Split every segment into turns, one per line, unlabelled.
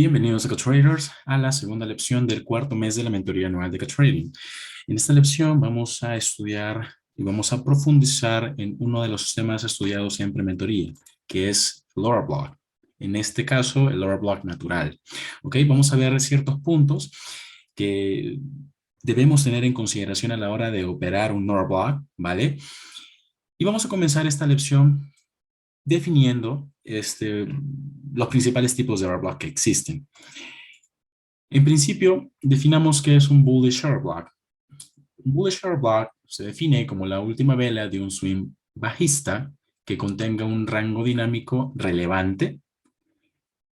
Bienvenidos a CaTraders a la segunda lección del cuarto mes de la mentoría anual de CaTrading. En esta lección vamos a estudiar y vamos a profundizar en uno de los temas estudiados siempre en mentoría, que es el order block. En este caso, el order block natural. ¿Ok? Vamos a ver ciertos puntos que debemos tener en consideración a la hora de operar un order block, ¿vale? Y vamos a comenzar esta lección definiendo los principales tipos de order block que existen. En principio, definamos qué es un bullish order block. Un bullish order block se define como la última vela de un swing bajista que contenga un rango dinámico relevante.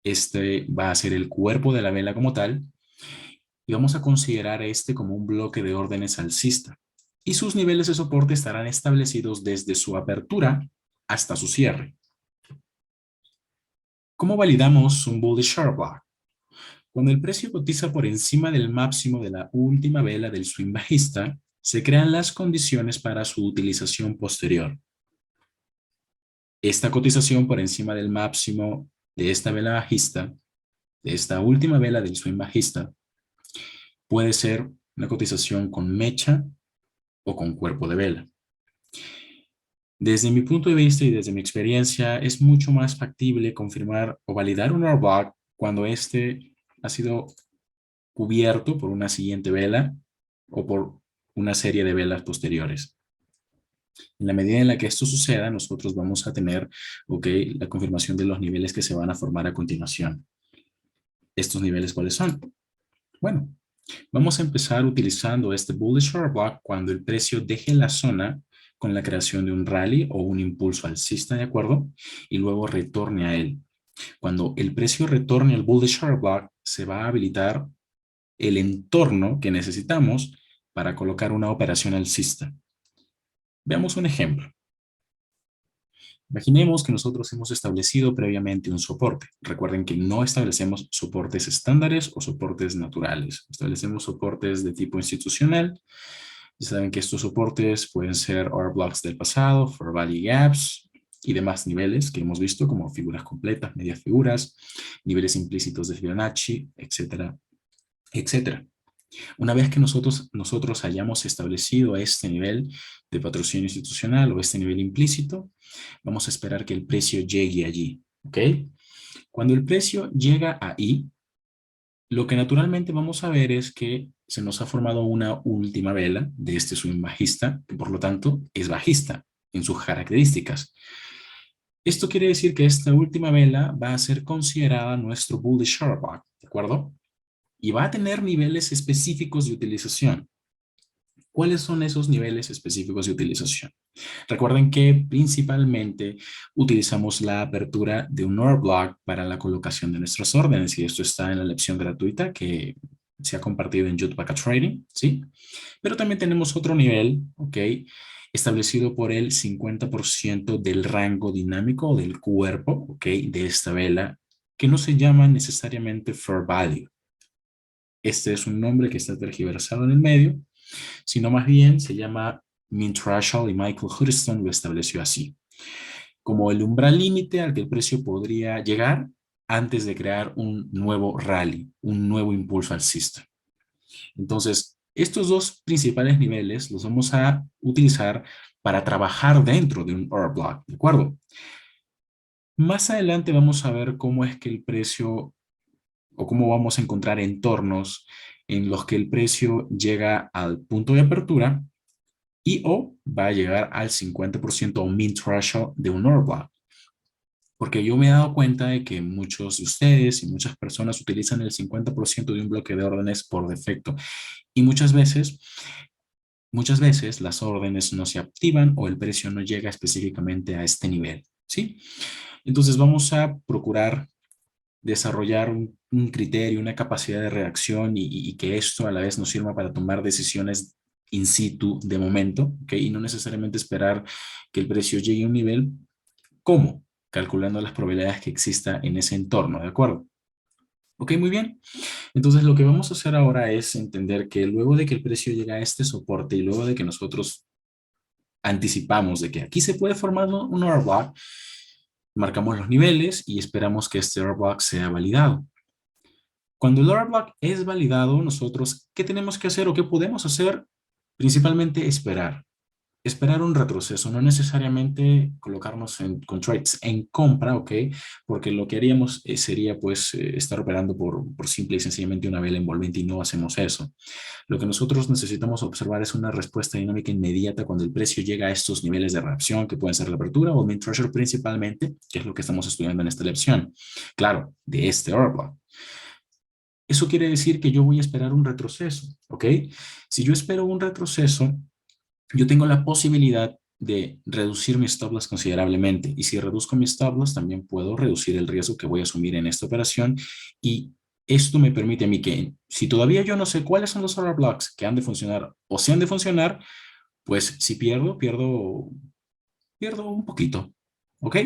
Este va a ser el cuerpo de la vela como tal, y vamos a considerar este como un bloque de órdenes alcista. Y sus niveles de soporte estarán establecidos desde su apertura hasta su cierre. ¿Cómo validamos un bullish order block? Cuando el precio cotiza por encima del máximo de la última vela del swing bajista, se crean las condiciones para su utilización posterior. Esta cotización por encima del máximo de esta vela bajista, de esta última vela del swing bajista, puede ser una cotización con mecha o con cuerpo de vela. Desde mi punto de vista y desde mi experiencia, es mucho más factible confirmar o validar un order block cuando este ha sido cubierto por una siguiente vela o por una serie de velas posteriores. En la medida en la que esto suceda, nosotros vamos a tener la confirmación de los niveles que se van a formar a continuación. ¿Estos niveles cuáles son? Bueno, vamos a empezar utilizando este bullish order block cuando el precio deje la zona con la creación de un rally o un impulso alcista, ¿de acuerdo? Y luego retorne a él. Cuando el precio retorne al bullish order block, se va a habilitar el entorno que necesitamos para colocar una operación alcista. Veamos un ejemplo. Imaginemos que nosotros hemos establecido previamente un soporte. Recuerden que no establecemos soportes estándares o soportes naturales. Establecemos soportes de tipo institucional. Ya saben que estos soportes pueden ser order blocks del pasado, fair value gaps y demás niveles que hemos visto como figuras completas, medias figuras, niveles implícitos de Fibonacci, etcétera, etcétera. Una vez que nosotros hayamos establecido este nivel de patrocinio institucional o este nivel implícito, vamos a esperar que el precio llegue allí, ¿ok? Cuando el precio llega ahí, lo que naturalmente vamos a ver es que se nos ha formado una última vela de este swing bajista, que por lo tanto es bajista en sus características. Esto quiere decir que esta última vela va a ser considerada nuestro bullish order block, ¿de acuerdo? Y va a tener niveles específicos de utilización. ¿Cuáles son esos niveles específicos de utilización? Recuerden que principalmente utilizamos la apertura de un order block para la colocación de nuestras órdenes, y esto está en la lección gratuita que se ha compartido en YouTube CaTrading, ¿sí? Pero también tenemos otro nivel, ¿ok? Establecido por el 50% del rango dinámico o del cuerpo, ¿ok? De esta vela, que no se llama necesariamente fair value. Este es un nombre que está tergiversado en el medio, sino más bien se llama Mint Threshold, y Michael Hudson lo estableció así, como el umbral límite al que el precio podría llegar antes de crear un nuevo rally, un nuevo impulso alcista. Entonces, estos dos principales niveles los vamos a utilizar para trabajar dentro de un order block, ¿de acuerdo? Más adelante vamos a ver cómo es que el precio o cómo vamos a encontrar entornos en los que el precio llega al punto de apertura y o va a llegar al 50% o mint threshold de un order block. Porque yo me he dado cuenta de que muchos de ustedes y muchas personas utilizan el 50% de un bloque de órdenes por defecto. Y muchas veces las órdenes no se activan o el precio no llega específicamente a este nivel, ¿sí? Entonces vamos a procurar desarrollar un criterio, una capacidad de reacción y que esto a la vez nos sirva para tomar decisiones in situ de momento, ¿ok? Y no necesariamente esperar que el precio llegue a un nivel. ¿Cómo? Calculando las probabilidades que exista en ese entorno, ¿de acuerdo? Ok, muy bien. Entonces lo que vamos a hacer ahora es entender que luego de que el precio llega a este soporte y luego de que nosotros anticipamos de que aquí se puede formar un order block, marcamos los niveles y esperamos que este order block sea validado. Cuando el order block es validado, nosotros, ¿qué tenemos que hacer o qué podemos hacer? Principalmente esperar. Esperar un retroceso, no necesariamente colocarnos con trades en compra, ¿ok? Porque lo que haríamos sería pues estar operando por simple y sencillamente una vela envolvente y no hacemos eso. Lo que nosotros necesitamos observar es una respuesta dinámica inmediata cuando el precio llega a estos niveles de reacción que pueden ser la apertura o el main treasure principalmente, que es lo que estamos estudiando en esta lección. Claro, de este order block. Eso quiere decir que yo voy a esperar un retroceso, ¿ok? Si yo espero un retroceso, yo tengo la posibilidad de reducir mi stop loss considerablemente. Y si reduzco mi stop loss, también puedo reducir el riesgo que voy a asumir en esta operación. Y esto me permite a mí que, si todavía yo no sé cuáles son los order blocks que han de funcionar o si han de funcionar, pues si pierdo un poquito. ¿Ok?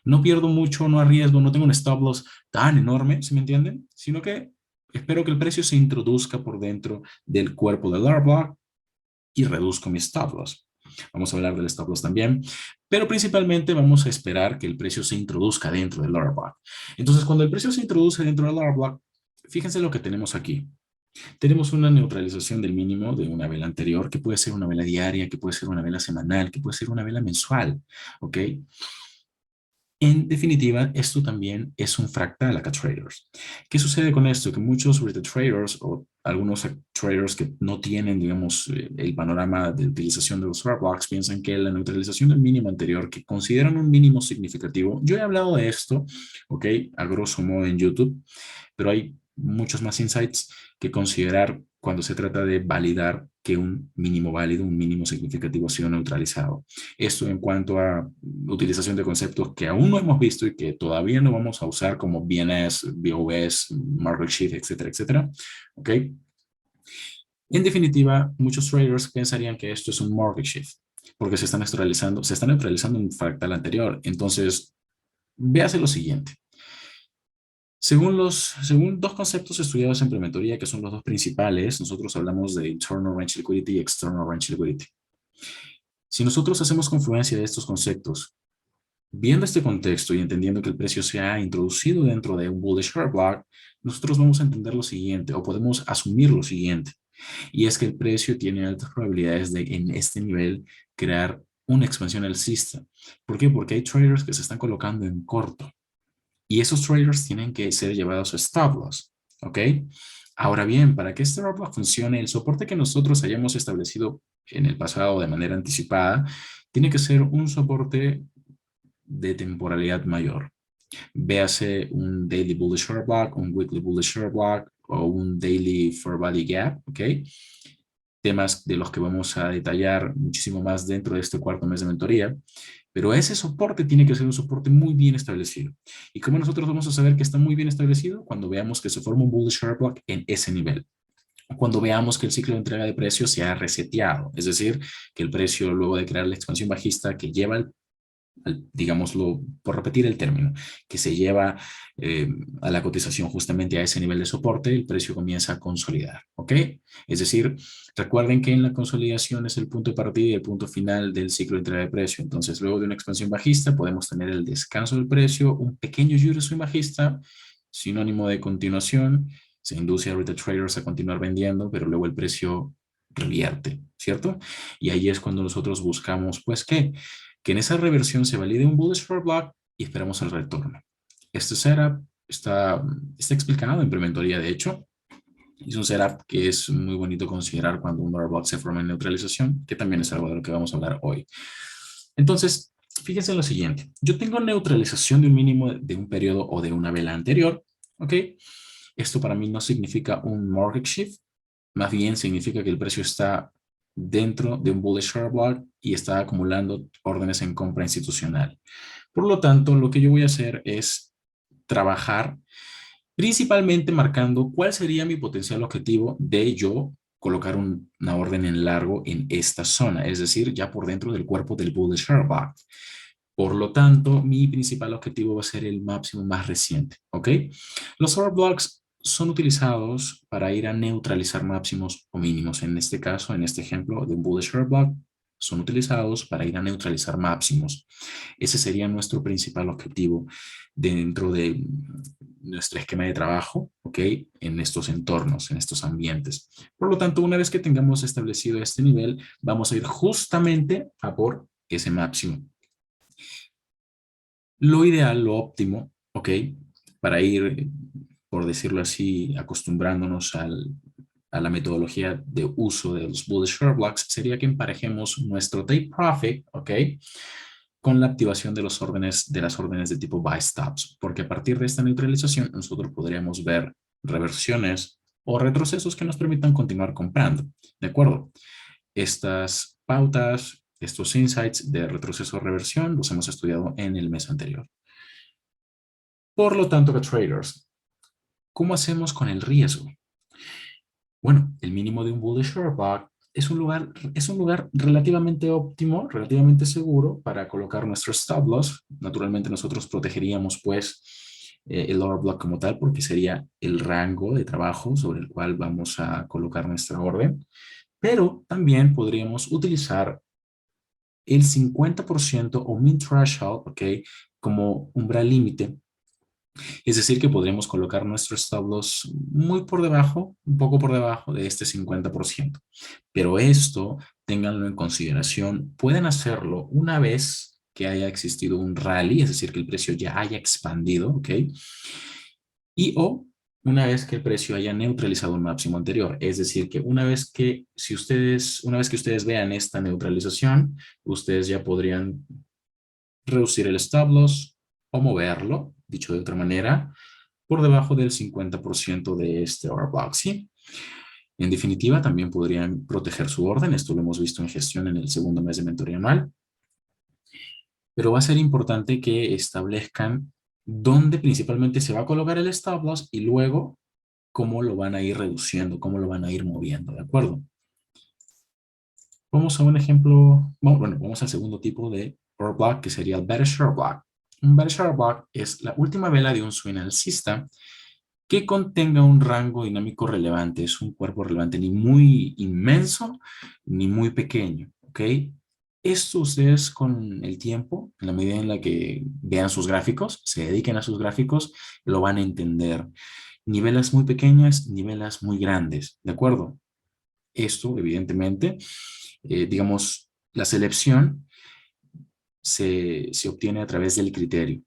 No pierdo mucho, no arriesgo, no tengo un stop loss tan enorme, ¿sí me entienden? Sino que espero que el precio se introduzca por dentro del cuerpo del order block y reduzco mi stop loss. Vamos a hablar del stop loss también, pero principalmente vamos a esperar que el precio se introduzca dentro del order block. Entonces, cuando el precio se introduce dentro del order block, fíjense lo que tenemos aquí. Tenemos una neutralización del mínimo de una vela anterior, que puede ser una vela diaria, que puede ser una vela semanal, que puede ser una vela mensual, ¿ok? En definitiva, esto también es un fractal acá, traders. ¿Qué sucede con esto? Que muchos retail traders o algunos traders que no tienen, digamos, el panorama de utilización de los swap blocks piensan que la neutralización del mínimo anterior, que consideran un mínimo significativo, yo he hablado de esto, ¿ok? A grosso modo en YouTube, pero hay muchos más insights que considerar cuando se trata de validar que un mínimo válido, un mínimo significativo ha sido neutralizado. Esto en cuanto a utilización de conceptos que aún no hemos visto y que todavía no vamos a usar como BNS, BOS, Market Sheet, etcétera, etcétera. ¿Ok? En definitiva, muchos traders pensarían que esto es un market shift porque se está neutralizando un fractal anterior. Entonces, véase lo siguiente. Según dos conceptos estudiados en prementoría, que son los dos principales, nosotros hablamos de internal range liquidity y external range liquidity. Si nosotros hacemos confluencia de estos conceptos, viendo este contexto y entendiendo que el precio se ha introducido dentro de un bullish order block, nosotros vamos a entender lo siguiente, o podemos asumir lo siguiente, y es que el precio tiene altas probabilidades de en este nivel crear una expansión alcista. ¿Por qué? Porque hay traders que se están colocando en corto. Y esos traders tienen que ser llevados a stop loss, ¿ok? Ahora bien, para que este stop loss funcione, el soporte que nosotros hayamos establecido en el pasado de manera anticipada, tiene que ser un soporte de temporalidad mayor. Véase un Daily Bullish Order Block, un Weekly Bullish Order Block o un Daily Fair Value Gap, ¿ok? Temas de los que vamos a detallar muchísimo más dentro de este cuarto mes de mentoría, pero ese soporte tiene que ser un soporte muy bien establecido. ¿Y cómo nosotros vamos a saber que está muy bien establecido? Cuando veamos que se forma un bullish order block en ese nivel. Cuando veamos que el ciclo de entrega de precios se ha reseteado, es decir, que el precio luego de crear la expansión bajista que lleva digámoslo, por repetir el término, que se lleva a la cotización justamente a ese nivel de soporte, el precio comienza a consolidar, ¿ok? Es decir, recuerden que en la consolidación es el punto de partida y el punto final del ciclo de entrega de precio. Entonces, luego de una expansión bajista, podemos tener el descanso del precio, un pequeño swing bajista, sinónimo de continuación, se induce a retail traders a continuar vendiendo, pero luego el precio revierte, ¿cierto? Y ahí es cuando nosotros buscamos, pues, ¿qué? Que en esa reversión se valide un bullish for block y esperamos el retorno. Este setup está explicado en prementoría, de hecho. Es un setup que es muy bonito considerar cuando un order block se forma en neutralización, que también es algo de lo que vamos a hablar hoy. Entonces, fíjense en lo siguiente. Yo tengo neutralización de un mínimo de un periodo o de una vela anterior, ¿ok? Esto para mí no significa un market shift, más bien significa que el precio está dentro de un bullish order block y está acumulando órdenes en compra institucional. Por lo tanto, lo que yo voy a hacer es trabajar principalmente marcando cuál sería mi potencial objetivo de yo colocar una orden en largo en esta zona, es decir, ya por dentro del cuerpo del bullish order block. Por lo tanto, mi principal objetivo va a ser el máximo más reciente, ¿ok? Los order blocks son utilizados para ir a neutralizar máximos o mínimos. En este caso, en este ejemplo de un bullish order block, son utilizados para ir a neutralizar máximos. Ese sería nuestro principal objetivo dentro de nuestro esquema de trabajo, ¿ok? En estos entornos, en estos ambientes. Por lo tanto, una vez que tengamos establecido este nivel, vamos a ir justamente a por ese máximo. Lo ideal, lo óptimo, ¿ok? Para ir, por decirlo así, acostumbrándonos a la metodología de uso de los bullet share blocks, sería que emparejemos nuestro take profit, ¿ok? Con la activación de las órdenes de tipo buy stops, porque a partir de esta neutralización nosotros podríamos ver reversiones o retrocesos que nos permitan continuar comprando, ¿de acuerdo? Estas pautas, estos insights de retroceso o reversión los hemos estudiado en el mes anterior. Por lo tanto, traders, ¿cómo hacemos con el riesgo? Bueno, el mínimo de un bullish share block es un lugar relativamente óptimo, relativamente seguro para colocar nuestro stop loss. Naturalmente nosotros protegeríamos pues el lower block como tal porque sería el rango de trabajo sobre el cual vamos a colocar nuestra orden. Pero también podríamos utilizar el 50% o min threshold, ¿ok? Como umbral límite. Es decir, que podríamos colocar nuestro stop loss muy por debajo, un poco por debajo de este 50%. Pero esto, ténganlo en consideración, pueden hacerlo una vez que haya existido un rally, es decir, que el precio ya haya expandido, ¿ok? Y o una vez que el precio haya neutralizado un máximo anterior. Es decir, que una vez que ustedes vean esta neutralización, ustedes ya podrían reducir el stop loss o moverlo, dicho de otra manera, por debajo del 50% de este order block, ¿sí? En definitiva, también podrían proteger su orden. Esto lo hemos visto en gestión en el segundo mes de mentoría anual. Pero va a ser importante que establezcan dónde principalmente se va a colocar el stop loss y luego cómo lo van a ir reduciendo, cómo lo van a ir moviendo, ¿de acuerdo? Vamos a un ejemplo, bueno, vamos al segundo tipo de order block, que sería el bearish order block. Un bearish order block es la última vela de un swing alcista que contenga un rango dinámico relevante. Es un cuerpo relevante ni muy inmenso ni muy pequeño, ¿ok? Esto ustedes con el tiempo, en la medida en la que vean sus gráficos, se dediquen a sus gráficos, lo van a entender. Ni velas muy pequeñas, ni velas muy grandes, ¿de acuerdo? Esto, evidentemente, digamos, la selección se obtiene a través del criterio.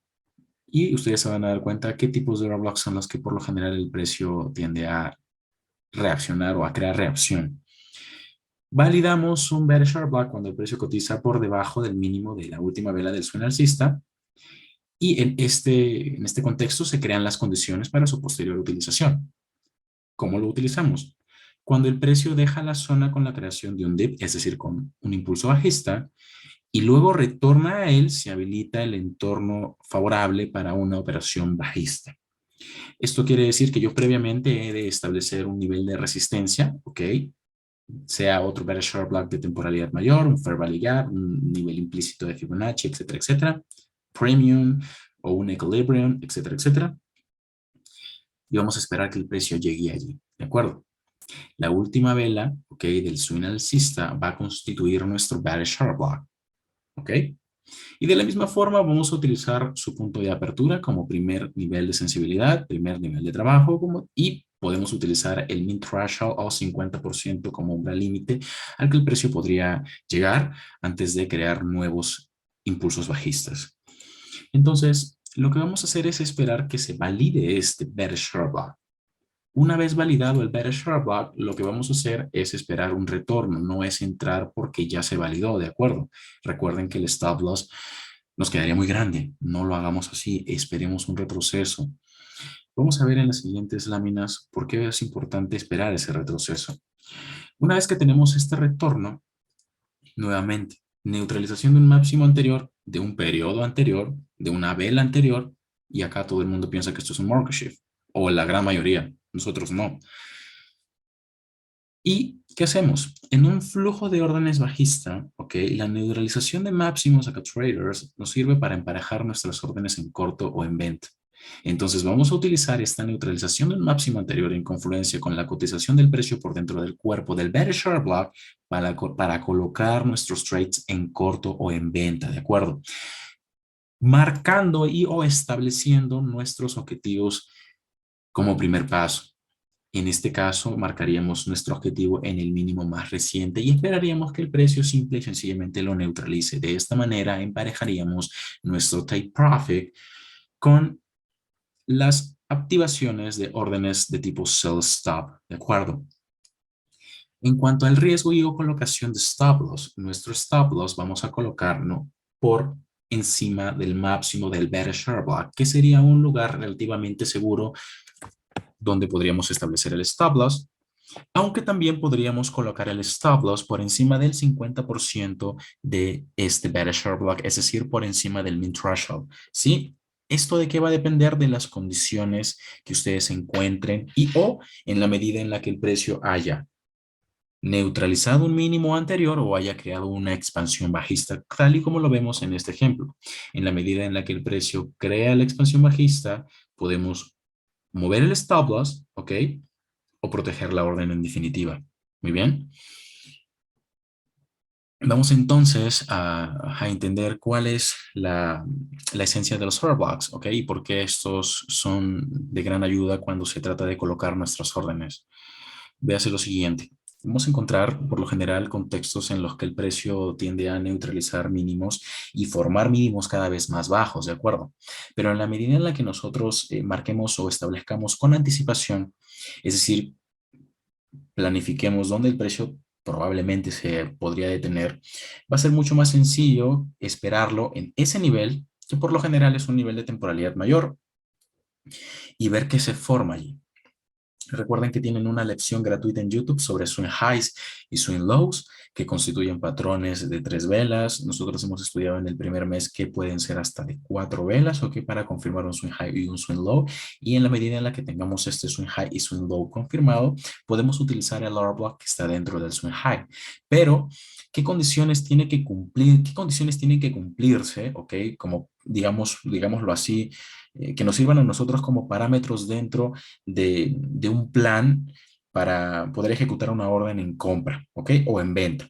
Y ustedes se van a dar cuenta qué tipos de order blocks son los que por lo general el precio tiende a reaccionar o a crear reacción. Validamos un bearish order block cuando el precio cotiza por debajo del mínimo de la última vela del swing alcista. Y en este contexto se crean las condiciones para su posterior utilización. ¿Cómo lo utilizamos? Cuando el precio deja la zona con la creación de un dip, es decir, con un impulso bajista, y luego retorna a él, se habilita el entorno favorable para una operación bajista. Esto quiere decir que yo previamente he de establecer un nivel de resistencia, ¿ok? Sea otro bearish order block de temporalidad mayor, un fair value gap, un nivel implícito de Fibonacci, etcétera, etcétera, premium o un equilibrium, etcétera, etcétera. Y vamos a esperar que el precio llegue allí, ¿de acuerdo? La última vela, ¿ok? Del swing alcista va a constituir nuestro bearish order block, ¿ok? Y de la misma forma vamos a utilizar su punto de apertura como primer nivel de sensibilidad, primer nivel de trabajo y podemos utilizar el min threshold o 50% como umbral límite al que el precio podría llegar antes de crear nuevos impulsos bajistas. Entonces, lo que vamos a hacer es esperar que se valide este bearish order block. Una vez validado el bearish order block, lo que vamos a hacer es esperar un retorno, no es entrar porque ya se validó, ¿de acuerdo? Recuerden que el stop loss nos quedaría muy grande, no lo hagamos así, esperemos un retroceso. Vamos a ver en las siguientes láminas por qué es importante esperar ese retroceso. Una vez que tenemos este retorno, nuevamente, neutralización de un máximo anterior, de un periodo anterior, de una vela anterior, y acá todo el mundo piensa que esto es un market shift, o la gran mayoría, nosotros no. ¿Y qué hacemos? En un flujo de órdenes bajista, ¿ok? La neutralización de máximos acá traders nos sirve para emparejar nuestras órdenes en corto o en venta. Entonces vamos a utilizar esta neutralización del máximo anterior en confluencia con la cotización del precio por dentro del cuerpo del Better Share Block para colocar nuestros trades en corto o en venta, ¿de acuerdo? Marcando y o estableciendo nuestros objetivos como primer paso. En este caso, marcaríamos nuestro objetivo en el mínimo más reciente y esperaríamos que el precio simple y sencillamente lo neutralice. De esta manera, emparejaríamos nuestro take profit con las activaciones de órdenes de tipo sell stop, ¿de acuerdo? En cuanto al riesgo y o colocación de stop loss, nuestro stop loss vamos a colocarlo por encima del máximo del better share block, que sería un lugar relativamente seguro donde podríamos establecer el stop loss, aunque también podríamos colocar el stop loss por encima del 50% de este better share block, es decir, por encima del min threshold, ¿sí? ¿Esto de qué va a depender? De las condiciones que ustedes encuentren y o en la medida en la que el precio haya neutralizado un mínimo anterior o haya creado una expansión bajista, tal y como lo vemos en este ejemplo. En la medida en la que el precio crea la expansión bajista, podemos mover el stop loss, ¿ok? O proteger la orden en definitiva. Muy bien. Vamos entonces a entender cuál es la esencia de los order blocks, ¿ok? Y por qué estos son de gran ayuda cuando se trata de colocar nuestras órdenes. Véase lo siguiente. Vamos a encontrar, por lo general, contextos en los que el precio tiende a neutralizar mínimos y formar mínimos cada vez más bajos, ¿de acuerdo? Pero en la medida en la que nosotros marquemos o establezcamos con anticipación, es decir, planifiquemos dónde el precio probablemente se podría detener, va a ser mucho más sencillo esperarlo en ese nivel, que por lo general es un nivel de temporalidad mayor, y ver qué se forma allí. Recuerden que tienen una lección gratuita en YouTube sobre swing highs y swing lows, que constituyen patrones de 3 velas. Nosotros hemos estudiado en el primer mes que pueden ser hasta de 4 velas, ¿ok? Para confirmar un swing high y un swing low. Y en la medida en la que tengamos este swing high y swing low confirmado, podemos utilizar el order block que está dentro del swing high. Pero, ¿qué condiciones tiene que cumplir? ¿Qué condiciones tienen que cumplirse? ¿Ok? Como, digámoslo así, que nos sirvan a nosotros como parámetros dentro de un plan para poder ejecutar una orden en compra, ¿ok? O en venta.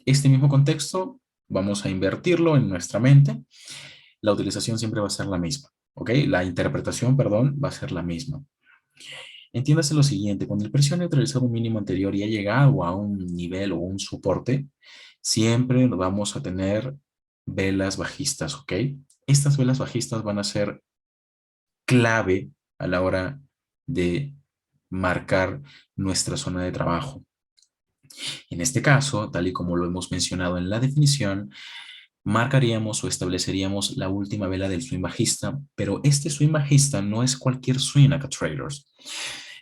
Este mismo contexto vamos a invertirlo en nuestra mente. La utilización siempre va a ser la misma, ¿ok? La interpretación, perdón, va a ser la misma. Entiéndase lo siguiente, cuando el precio ha neutralizado un mínimo anterior y ha llegado a un nivel o un soporte, siempre vamos a tener velas bajistas, ¿ok? Estas velas bajistas van a ser clave a la hora de marcar nuestra zona de trabajo. En este caso, tal y como lo hemos mencionado en la definición, marcaríamos o estableceríamos la última vela del swing bajista, pero este swing bajista no es cualquier swing acá, traders.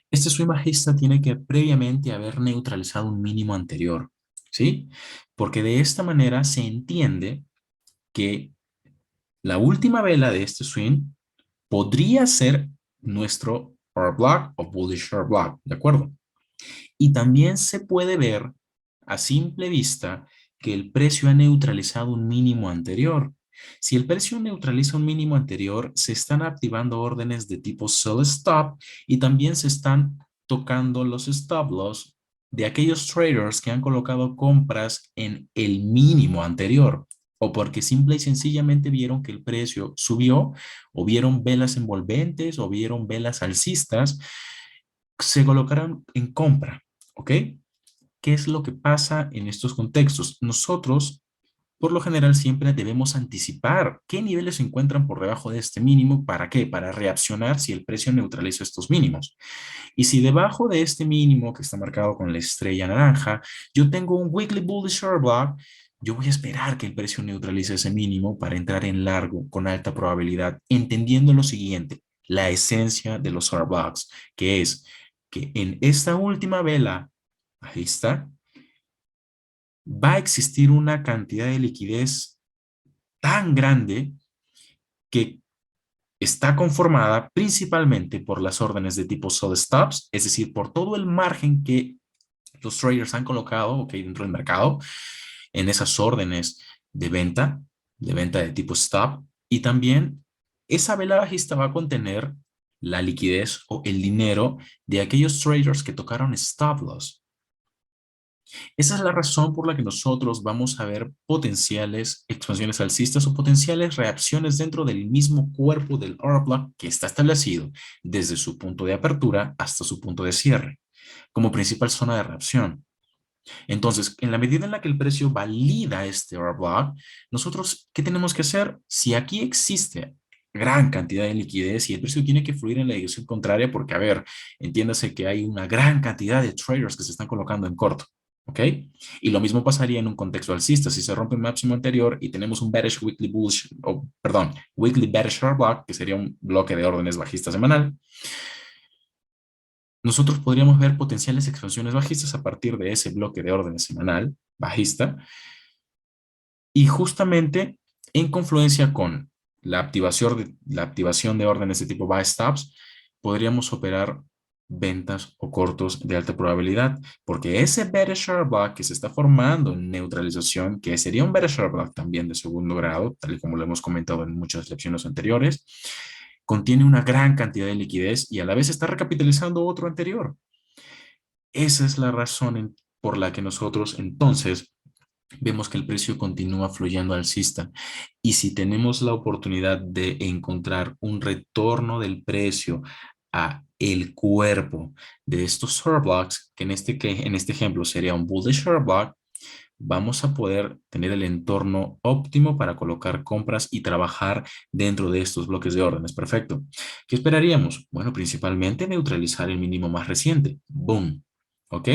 Este swing bajista tiene que previamente haber neutralizado un mínimo anterior, ¿sí? Porque de esta manera se entiende que la última vela de este swing podría ser nuestro order block o bullish order block, ¿de acuerdo? Y también se puede ver a simple vista que el precio ha neutralizado un mínimo anterior. Si el precio neutraliza un mínimo anterior, se están activando órdenes de tipo sell stop y también se están tocando los stop loss de aquellos traders que han colocado compras en el mínimo anterior o porque simple y sencillamente vieron que el precio subió o vieron velas envolventes o vieron velas alcistas, se colocaron en compra, ¿ok? ¿Qué es lo que pasa en estos contextos? Nosotros, por lo general, siempre debemos anticipar qué niveles se encuentran por debajo de este mínimo. ¿Para qué? Para reaccionar si el precio neutraliza estos mínimos. Y si debajo de este mínimo que está marcado con la estrella naranja, yo tengo un weekly bullish order block, yo voy a esperar que el precio neutralice ese mínimo para entrar en largo con alta probabilidad, entendiendo lo siguiente, la esencia de los order blocks, que es que en esta última vela, ahí está, va a existir una cantidad de liquidez tan grande que está conformada principalmente por las órdenes de tipo sell stops, es decir, por todo el margen que los traders han colocado, ok, dentro del mercado, en esas órdenes de venta de tipo stop, y también Esa vela bajista va a contener la liquidez o el dinero de aquellos traders que tocaron stop loss. Esa es la razón por la que nosotros vamos a ver potenciales expansiones alcistas o potenciales reacciones dentro del mismo cuerpo del order block que está establecido desde su punto de apertura hasta su punto de cierre, como principal zona de reacción. Entonces, en la medida en la que el precio valida este order block, nosotros, ¿qué tenemos que hacer? Si aquí existe gran cantidad de liquidez y el precio tiene que fluir en la dirección contraria, porque, a ver, entiéndase que hay una gran cantidad de traders que se están colocando en corto. ¿Ok? Y lo mismo pasaría en un contexto alcista. Si se rompe el máximo anterior y tenemos un bearish weekly bullish, o perdón, weekly bearish order block, que sería un bloque de órdenes bajistas semanal, nosotros podríamos ver potenciales expansiones bajistas a partir de ese bloque de órdenes semanal bajista y justamente en confluencia con la activación de órdenes de tipo buy stops, podríamos operar ventas o cortos de alta probabilidad, porque ese bearish order block que se está formando en neutralización, que sería un bearish order block también de segundo grado, tal y como lo hemos comentado en muchas lecciones anteriores, contiene una gran cantidad de liquidez y a la vez está recapitalizando otro anterior. Esa es la razón por la que nosotros entonces vemos que el precio continúa fluyendo alcista. Y si tenemos la oportunidad de encontrar un retorno del precio a el cuerpo de estos order blocks, que en este ejemplo sería un bullish order block, vamos a poder tener el entorno óptimo para colocar compras y trabajar dentro de estos bloques de órdenes. Perfecto. ¿Qué esperaríamos? Bueno, principalmente neutralizar el mínimo más reciente. Boom. ¿Ok?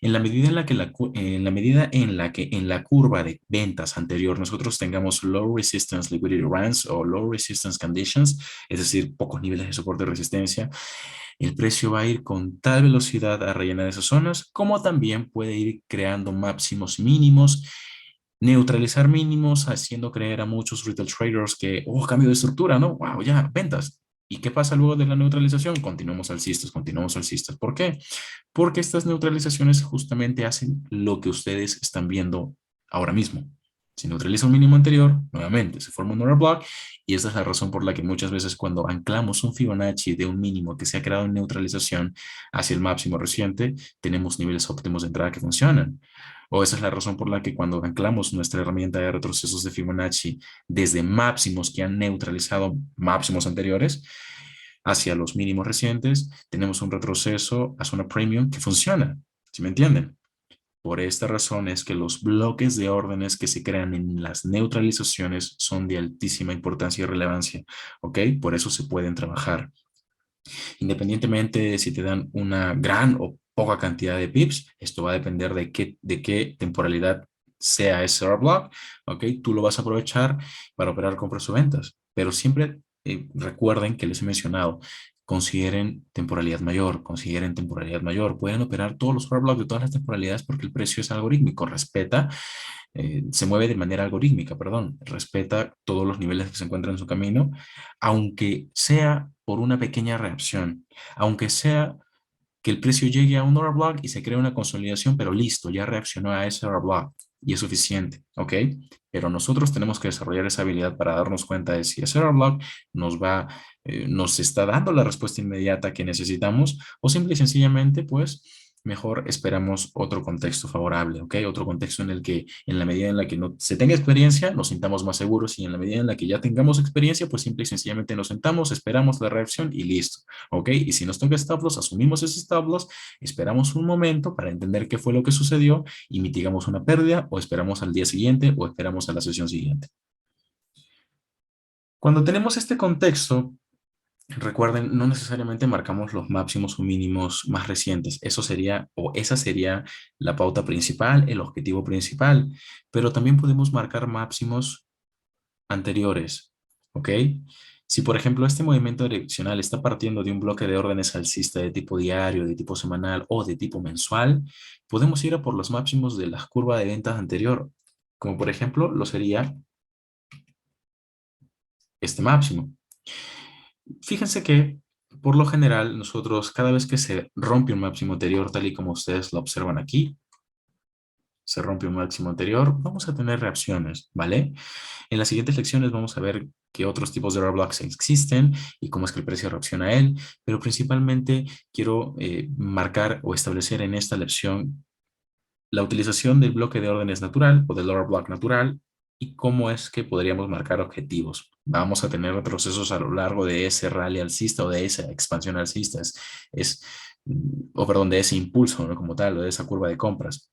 En la medida en la que en la curva de ventas anterior nosotros tengamos low resistance liquidity runs o low resistance conditions, es decir, pocos niveles de soporte y resistencia, el precio va a ir con tal velocidad a rellenar esas zonas, como también puede ir creando máximos y mínimos, neutralizar mínimos, haciendo creer a muchos retail traders que, oh, cambio de estructura, ¿no? Wow, ya, ventas. ¿Y qué pasa luego de la neutralización? Continuamos alcistas, continuamos alcistas. ¿Por qué? Porque estas neutralizaciones justamente hacen lo que ustedes están viendo ahora mismo. Se neutraliza un mínimo anterior, nuevamente se forma un order block y esta es la razón por la que muchas veces cuando anclamos un Fibonacci de un mínimo que se ha creado en neutralización hacia el máximo reciente, tenemos niveles óptimos de entrada que funcionan. O esa es la razón por la que cuando anclamos nuestra herramienta de retrocesos de Fibonacci desde máximos que han neutralizado máximos anteriores hacia los mínimos recientes, tenemos un retroceso a zona premium que funciona. ¿Sí me entienden? Por esta razón es que los bloques de órdenes que se crean en las neutralizaciones son de altísima importancia y relevancia, ¿ok? Por eso se pueden trabajar. Independientemente de si te dan una gran o poca cantidad de pips, esto va a depender de qué temporalidad sea ese order block, ¿ok? Tú lo vas a aprovechar para operar compras o ventas, pero siempre recuerden que les he mencionado, consideren temporalidad mayor, pueden operar todos los order blocks de todas las temporalidades porque el precio es algorítmico, se mueve de manera algorítmica, perdón, respeta todos los niveles que se encuentran en su camino, aunque sea por una pequeña reacción, aunque sea que el precio llegue a un order block y se cree una consolidación, pero listo, ya reaccionó a ese order block y es suficiente, ¿ok? Pero nosotros tenemos que desarrollar esa habilidad para darnos cuenta de si ese order block nos está dando la respuesta inmediata que necesitamos o simple y sencillamente, pues, mejor esperamos otro contexto favorable, ¿ok? Otro contexto en el que, en la medida en la que no se tenga experiencia, nos sintamos más seguros y en la medida en la que ya tengamos experiencia, pues simple y sencillamente nos sentamos, esperamos la reacción y listo. ¿Ok? Y si nos toca stop loss, asumimos ese stop loss, esperamos un momento para entender qué fue lo que sucedió y mitigamos una pérdida o esperamos al día siguiente o esperamos a la sesión siguiente. Cuando tenemos este contexto, recuerden, no necesariamente marcamos los máximos o mínimos más recientes. Eso sería, o esa sería la pauta principal, el objetivo principal, pero también podemos marcar máximos anteriores, ¿ok? Si, por ejemplo, este movimiento direccional está partiendo de un bloque de órdenes alcista de tipo diario, de tipo semanal o de tipo mensual, podemos ir a por los máximos de la curva de ventas anterior, como por ejemplo lo sería este máximo. Fíjense que, por lo general, nosotros cada vez que se rompe un máximo anterior, tal y como ustedes lo observan aquí, se rompe un máximo anterior, vamos a tener reacciones, ¿vale? En las siguientes lecciones vamos a ver qué otros tipos de error blocks existen y cómo es que el precio reacciona a él, pero principalmente quiero marcar o establecer en esta lección la utilización del bloque de órdenes natural o del error block natural y cómo es que podríamos marcar objetivos. Vamos a tener retrocesos a lo largo de ese rally alcista o de esa expansión alcista, o perdón, de ese impulso, ¿no? Como tal, o de esa curva de compras.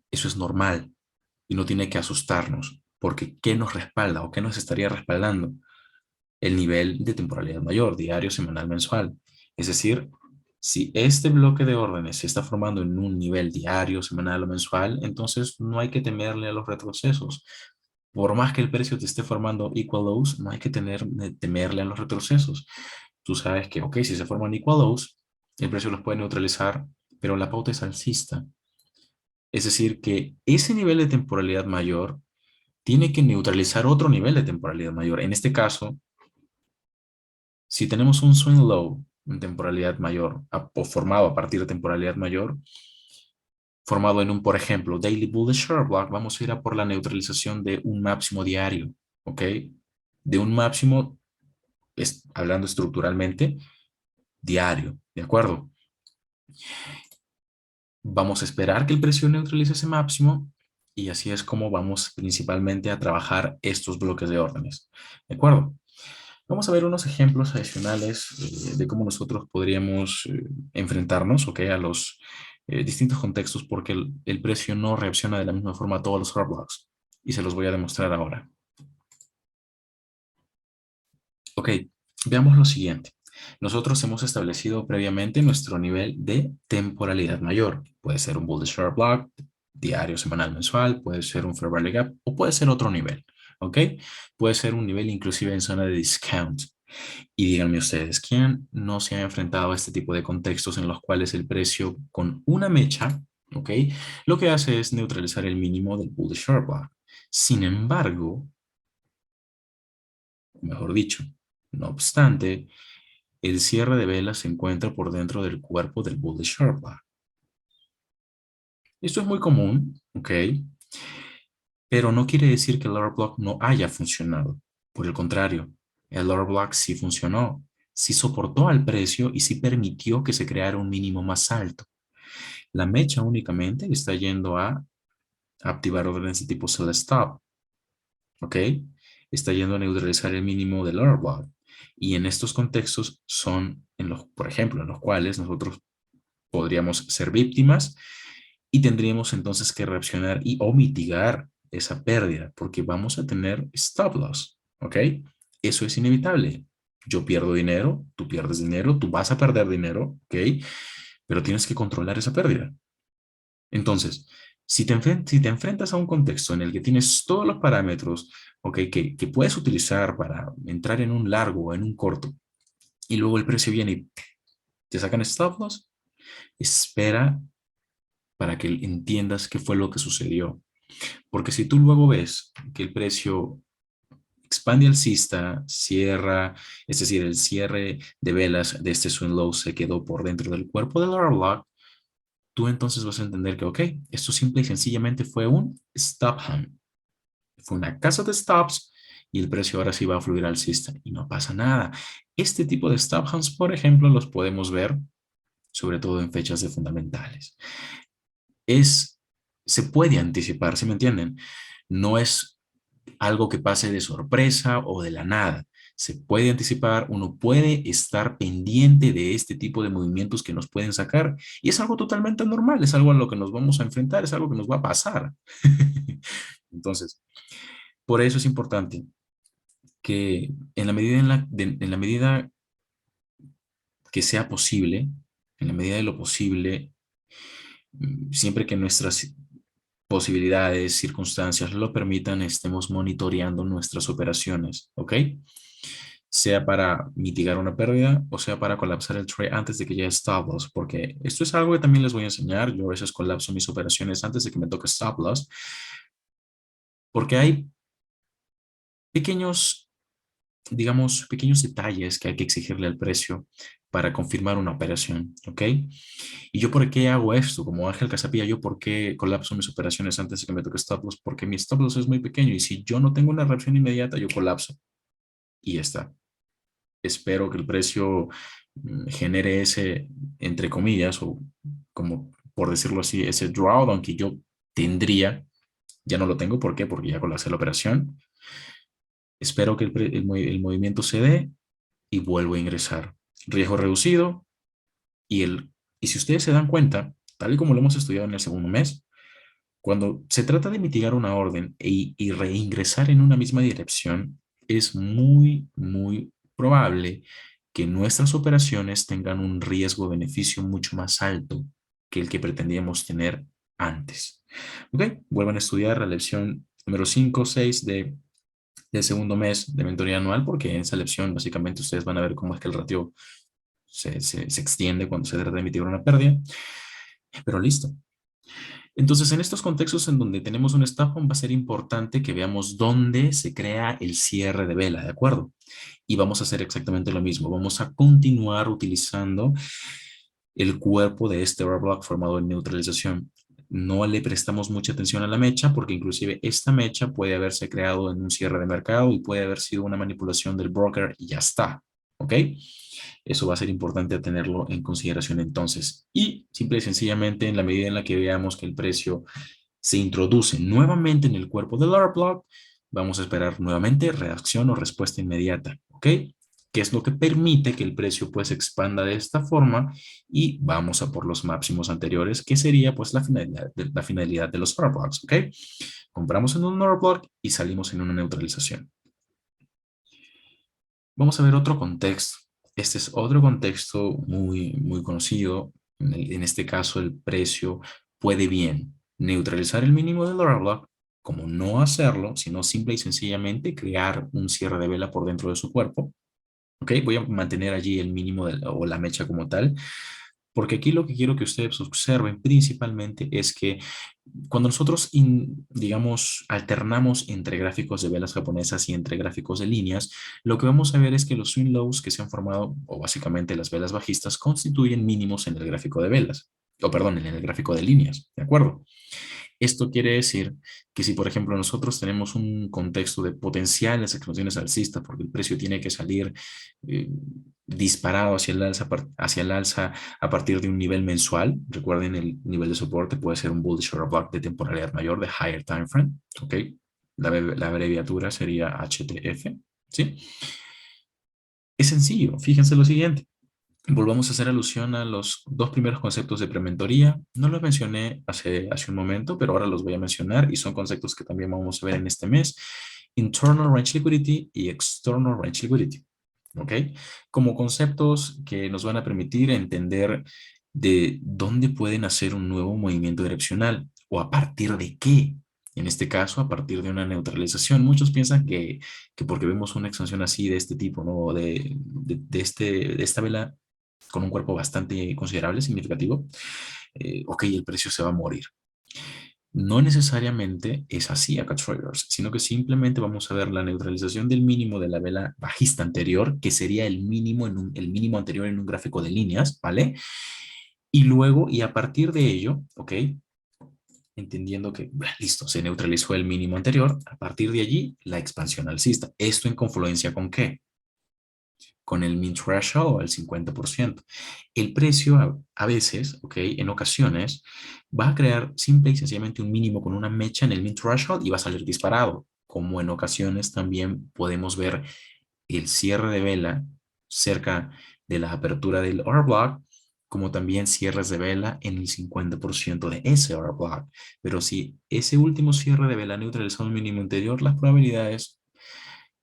Eso es normal y no tiene que asustarnos, porque ¿qué nos respalda o qué nos estaría respaldando? El nivel de temporalidad mayor, diario, semanal, mensual. Es decir, si este bloque de órdenes se está formando en un nivel diario, semanal o mensual, entonces no hay que temerle a los retrocesos. Por más que el precio te esté formando equal lows, no hay que temerle a los retrocesos. Tú sabes que, ok, si se forman equal lows, el precio los puede neutralizar, pero la pauta es alcista. Es decir, que ese nivel de temporalidad mayor tiene que neutralizar otro nivel de temporalidad mayor. En este caso, si tenemos un swing low en temporalidad mayor, o formado a partir de temporalidad mayor, formado en un, por ejemplo, Daily Bullish Short Block, vamos a ir a por la neutralización de un máximo diario, ¿ok? De un máximo, hablando estructuralmente, diario, ¿de acuerdo? Vamos a esperar que el precio neutralice ese máximo y así es como vamos principalmente a trabajar estos bloques de órdenes, ¿de acuerdo? Vamos a ver unos ejemplos adicionales de cómo nosotros podríamos enfrentarnos, ¿ok? A los distintos contextos porque el precio no reacciona de la misma forma a todos los hard blocks y se los voy a demostrar ahora. Ok, veamos lo siguiente. Nosotros hemos establecido previamente nuestro nivel de temporalidad mayor. Puede ser un Bull de Short Block, diario, semanal, mensual, puede ser un Fair Value Gap o puede ser otro nivel, ¿ok? Puede ser un nivel inclusive en zona de discount. Y díganme ustedes, ¿quién no se ha enfrentado a este tipo de contextos en los cuales el precio con una mecha, ¿ok? Lo que hace es neutralizar el mínimo del Bull de Short Block. Sin embargo, mejor dicho, no obstante, el cierre de velas se encuentra por dentro del cuerpo del Bull de Short Block. Esto es muy común, ¿ok? Pero no quiere decir que el lower block no haya funcionado. Por el contrario, el lower block sí funcionó, sí soportó al precio y sí permitió que se creara un mínimo más alto. La mecha únicamente está yendo a activar órdenes de tipo sell stop, ¿ok? Está yendo a neutralizar el mínimo del lower block. Y en estos contextos son, por ejemplo, en los cuales nosotros podríamos ser víctimas y tendríamos entonces que reaccionar y o mitigar esa pérdida porque vamos a tener stop loss, ¿ok? Eso es inevitable. Yo pierdo dinero, tú pierdes dinero, tú vas a perder dinero, ¿ok? Pero tienes que controlar esa pérdida. Entonces, si te enfrentas a un contexto en el que tienes todos los parámetros, ¿ok? Que puedes utilizar para entrar en un largo o en un corto, y luego el precio viene y te sacan stop loss, espera para que entiendas qué fue lo que sucedió. Porque si tú luego ves que el precio expande alcista, cierra, es decir, el cierre de velas de este swing low se quedó por dentro del cuerpo del order block, tú entonces vas a entender que, ok, esto simple y sencillamente fue un stop hand. Fue una casa de stops y el precio ahora sí va a fluir alcista y no pasa nada. Este tipo de stop hands, por ejemplo, los podemos ver sobre todo en fechas de fundamentales. Es, se puede anticipar, ¿sí me entienden? No es algo que pase de sorpresa o de la nada. Se puede anticipar, uno puede estar pendiente de este tipo de movimientos que nos pueden sacar y es algo totalmente normal, es algo a lo que nos vamos a enfrentar, es algo que nos va a pasar. Entonces, por eso es importante que en la medida que sea posible, en la medida de lo posible, siempre que nuestras posibilidades, circunstancias lo permitan, estemos monitoreando nuestras operaciones, ¿ok? Sea para mitigar una pérdida o sea para colapsar el trade antes de que llegue stop loss, porque esto es algo que también les voy a enseñar. Yo a veces colapso mis operaciones antes de que me toque stop loss, porque hay pequeños digamos, pequeños detalles que hay que exigirle al precio para confirmar una operación, ¿ok? ¿Y yo por qué hago esto? Como Ángel Casapía, ¿yo por qué colapso mis operaciones antes de que me toque stop loss? Porque mi stop loss es muy pequeño y si yo no tengo una reacción inmediata, yo colapso y ya está. Espero que el precio genere ese, entre comillas, o como por decirlo así, ese drawdown, aunque yo tendría, ya no lo tengo. ¿Por qué? Porque ya colapsé la operación. Espero que el movimiento se dé y vuelvo a ingresar. Riesgo reducido y si ustedes se dan cuenta, tal y como lo hemos estudiado en el segundo mes, cuando se trata de mitigar una orden y reingresar en una misma dirección, es muy probable que nuestras operaciones tengan un riesgo-beneficio mucho más alto que el que pretendíamos tener antes. ¿Ok? Vuelvan a estudiar la lección número 5 6 del segundo mes de mentoría anual, porque en esa lección básicamente ustedes van a ver cómo es que el ratio se extiende cuando se trata de mitigar una pérdida. Pero listo. Entonces, en estos contextos en donde tenemos un stop va a ser importante que veamos dónde se crea el cierre de vela, ¿de acuerdo? Y vamos a hacer exactamente lo mismo. Vamos a continuar utilizando el cuerpo de este error block formado en neutralización. No le prestamos mucha atención a la mecha porque inclusive esta mecha puede haberse creado en un cierre de mercado y puede haber sido una manipulación del broker y ya está. ¿Ok? Eso va a ser importante tenerlo en consideración entonces. Y simple y sencillamente, en la medida en la que veamos que el precio se introduce nuevamente en el cuerpo del order block, vamos a esperar nuevamente reacción o respuesta inmediata. ¿Ok? Que es lo que permite que el precio pues expanda de esta forma y vamos a por los máximos anteriores, que sería pues la finalidad de los order blocks. ¿Ok? Compramos en un order block y salimos en una neutralización. Vamos a ver otro contexto. Este es otro contexto muy conocido. En este caso, el precio puede bien neutralizar el mínimo del order block, como no hacerlo, sino simple y sencillamente crear un cierre de vela por dentro de su cuerpo. ¿Ok? Voy a mantener allí el mínimo o la mecha como tal, porque aquí lo que quiero que ustedes observen principalmente es que cuando nosotros, digamos, alternamos entre gráficos de velas japonesas y entre gráficos de líneas, lo que vamos a ver es que los swing lows que se han formado, o básicamente las velas bajistas, constituyen mínimos en el gráfico de velas, o perdón, en el gráfico de líneas, ¿de acuerdo? Esto quiere decir que si, por ejemplo, nosotros tenemos un contexto de potenciales expansiones alcistas, porque el precio tiene que salir eh, disparado hacia el alza a partir de un nivel mensual, recuerden el nivel de soporte puede ser un bullish or a block de temporalidad mayor, de higher time frame, ¿ok? La abreviatura sería HTF, ¿sí? Es sencillo, fíjense lo siguiente. Volvamos a hacer alusión a los dos primeros conceptos de prementoría. No los mencioné hace un momento, pero ahora los voy a mencionar y son conceptos que también vamos a ver en este mes. Internal Range Liquidity y External Range Liquidity. ¿Ok? Como conceptos que nos van a permitir entender de dónde pueden hacer un nuevo movimiento direccional o a partir de qué. En este caso, a partir de una neutralización. Muchos piensan que porque vemos una extensión así de este tipo, ¿no? De esta vela con un cuerpo bastante considerable, significativo, ok, el precio se va a morir. No necesariamente es así acá traders, sino que simplemente vamos a ver la neutralización del mínimo de la vela bajista anterior, que sería el mínimo, el mínimo anterior en un gráfico de líneas, ¿vale? Y luego, y a partir de ello, ok, entendiendo que, listo, se neutralizó el mínimo anterior, a partir de allí, la expansión alcista. ¿Esto en confluencia con qué? Con el mean threshold al 50%. El precio a veces, ok, en ocasiones, va a crear simple y sencillamente un mínimo con una mecha en el mean threshold y va a salir disparado. Como en ocasiones también podemos ver el cierre de vela cerca de la apertura del order block, como también cierres de vela en el 50% de ese order block. Pero si ese último cierre de vela neutralizado el mínimo anterior, las probabilidades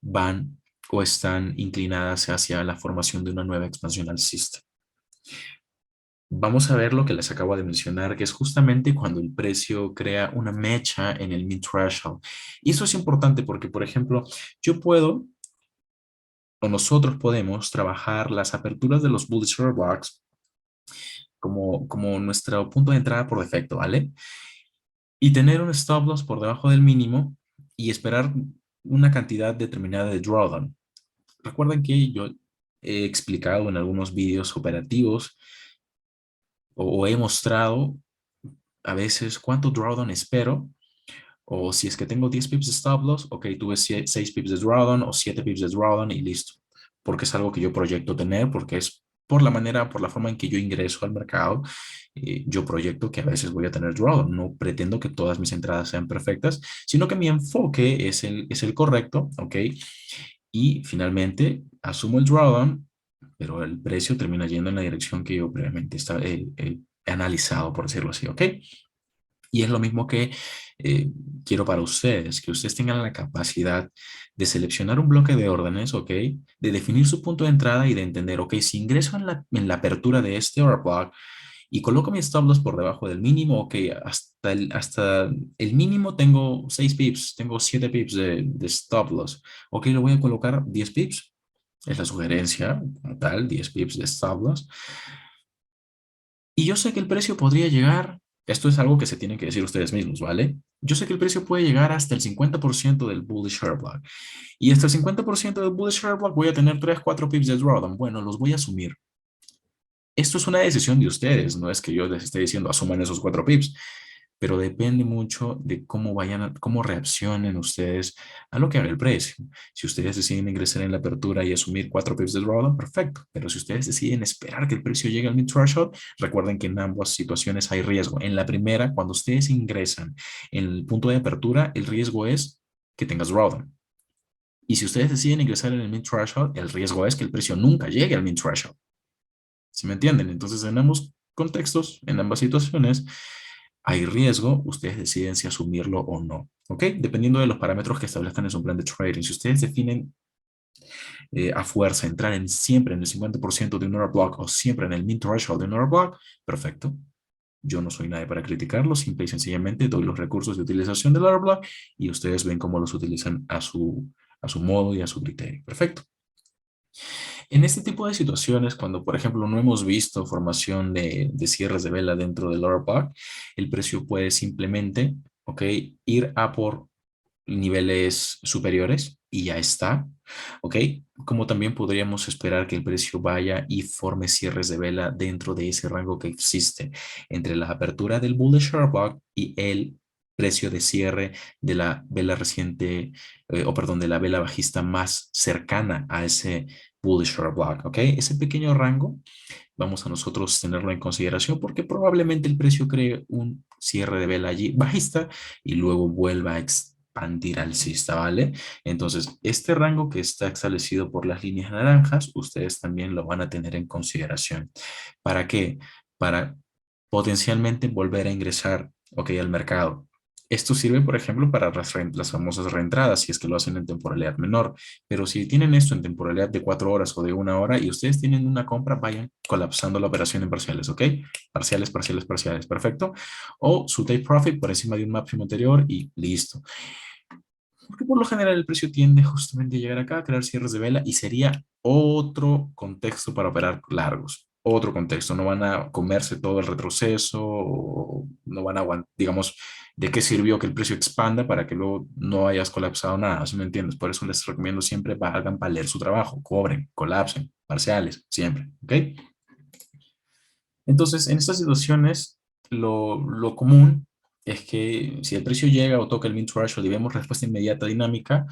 van o están inclinadas hacia la formación de una nueva expansión alcista. Vamos a ver lo que les acabo de mencionar, que es justamente cuando el precio crea una mecha en el mid threshold. Y eso es importante porque, por ejemplo, yo puedo o nosotros podemos trabajar las aperturas de los bullish order blocks como nuestro punto de entrada por defecto, ¿vale? Y tener un stop loss por debajo del mínimo y esperar una cantidad determinada de drawdown. recuerden que yo he explicado en algunos vídeos operativos o he mostrado a veces cuánto drawdown espero, o si es que tengo 10 pips de stop loss, ok, tuve 6 pips de drawdown o 7 pips de drawdown y listo, porque es algo que yo proyecto tener, porque es por la manera, por la forma en que yo ingreso al mercado, yo proyecto que a veces voy a tener drawdown. No pretendo que todas mis entradas sean perfectas, sino que mi enfoque es el correcto, ok, y finalmente asumo el drawdown, pero el precio termina yendo en la dirección que yo previamente he analizado, por decirlo así, ¿ok? Y es lo mismo que eh, quiero para ustedes, que ustedes tengan la capacidad de seleccionar un bloque de órdenes, ¿ok? De definir su punto de entrada y de entender, ¿ok? Si ingreso en la apertura de este order block y coloco mi stop loss por debajo del mínimo, ¿ok? Hasta el mínimo tengo 6 pips, tengo 7 pips de stop loss, ¿ok? Le voy a colocar 10 pips. Es la sugerencia, como tal, 10 pips de stop loss. Y yo sé que el precio podría llegar, esto es algo que se tienen que decir ustedes mismos, ¿vale? Yo sé que el precio puede llegar hasta el 50% del bullish share block. Y hasta el 50% del bullish share block voy a tener 3 4 pips de drawdown. Bueno, los voy a asumir. Esto es una decisión de ustedes, no es que yo les esté diciendo asuman esos 4 pips, pero depende mucho de cómo cómo reaccionen ustedes a lo que haga el precio. Si ustedes deciden ingresar en la apertura y asumir 4 pips de drawdown, perfecto, pero si ustedes deciden esperar que el precio llegue al mid threshold, recuerden que en ambas situaciones hay riesgo. En la primera, cuando ustedes ingresan en el punto de apertura, el riesgo es que tengas drawdown. Y si ustedes deciden ingresar en el mid threshold, el riesgo es que el precio nunca llegue al mid threshold. ¿Sí me entienden? Entonces, en ambos contextos, en ambas situaciones, hay riesgo, ustedes deciden si asumirlo o no, ¿ok? Dependiendo de los parámetros que establezcan en su plan de trading. Si ustedes definen a fuerza entrar siempre en el 50% de un order block o siempre en el mid threshold de un order block, perfecto. Yo no soy nadie para criticarlo, simple y sencillamente doy los recursos de utilización del order block y ustedes ven cómo los utilizan a su modo y a su criterio. Perfecto. En este tipo de situaciones, cuando por ejemplo no hemos visto formación de cierres de vela dentro del order block, el precio puede simplemente, ok, ir a por niveles superiores y ya está, ok. Como también podríamos esperar que el precio vaya y forme cierres de vela dentro de ese rango que existe entre la apertura del bullish order block y el precio de cierre de la vela reciente, o perdón, de la vela bajista más cercana a ese bullish order block, ¿ok? Ese pequeño rango vamos a nosotros tenerlo en consideración porque probablemente el precio cree un cierre de vela allí bajista y luego vuelva a expandir alcista, ¿vale? Entonces, este rango que está establecido por las líneas naranjas, ustedes también lo van a tener en consideración. ¿Para qué? Para potencialmente volver a ingresar, ok, al mercado. Esto sirve, por ejemplo, para las famosas reentradas, si es que lo hacen en temporalidad menor. Pero si tienen esto en temporalidad de 4 horas o de 1 hora y ustedes tienen una compra, vayan colapsando la operación en parciales, ¿ok? Parciales, parciales, parciales, perfecto. O su take profit por encima de un máximo anterior y listo. Porque por lo general el precio tiende justamente a llegar acá, a crear cierres de vela y sería otro contexto para operar largos. Otro contexto, no van a comerse todo el retroceso, o no van a aguantar, digamos, de qué sirvió que el precio expanda para que luego no hayas colapsado nada, ¿sí me entiendes? Por eso les recomiendo siempre hagan para leer su trabajo, cobren, colapsen, parciales, siempre, ¿ok? Entonces, en estas situaciones, lo común es que si el precio llega o toca el min threshold y vemos respuesta inmediata dinámica,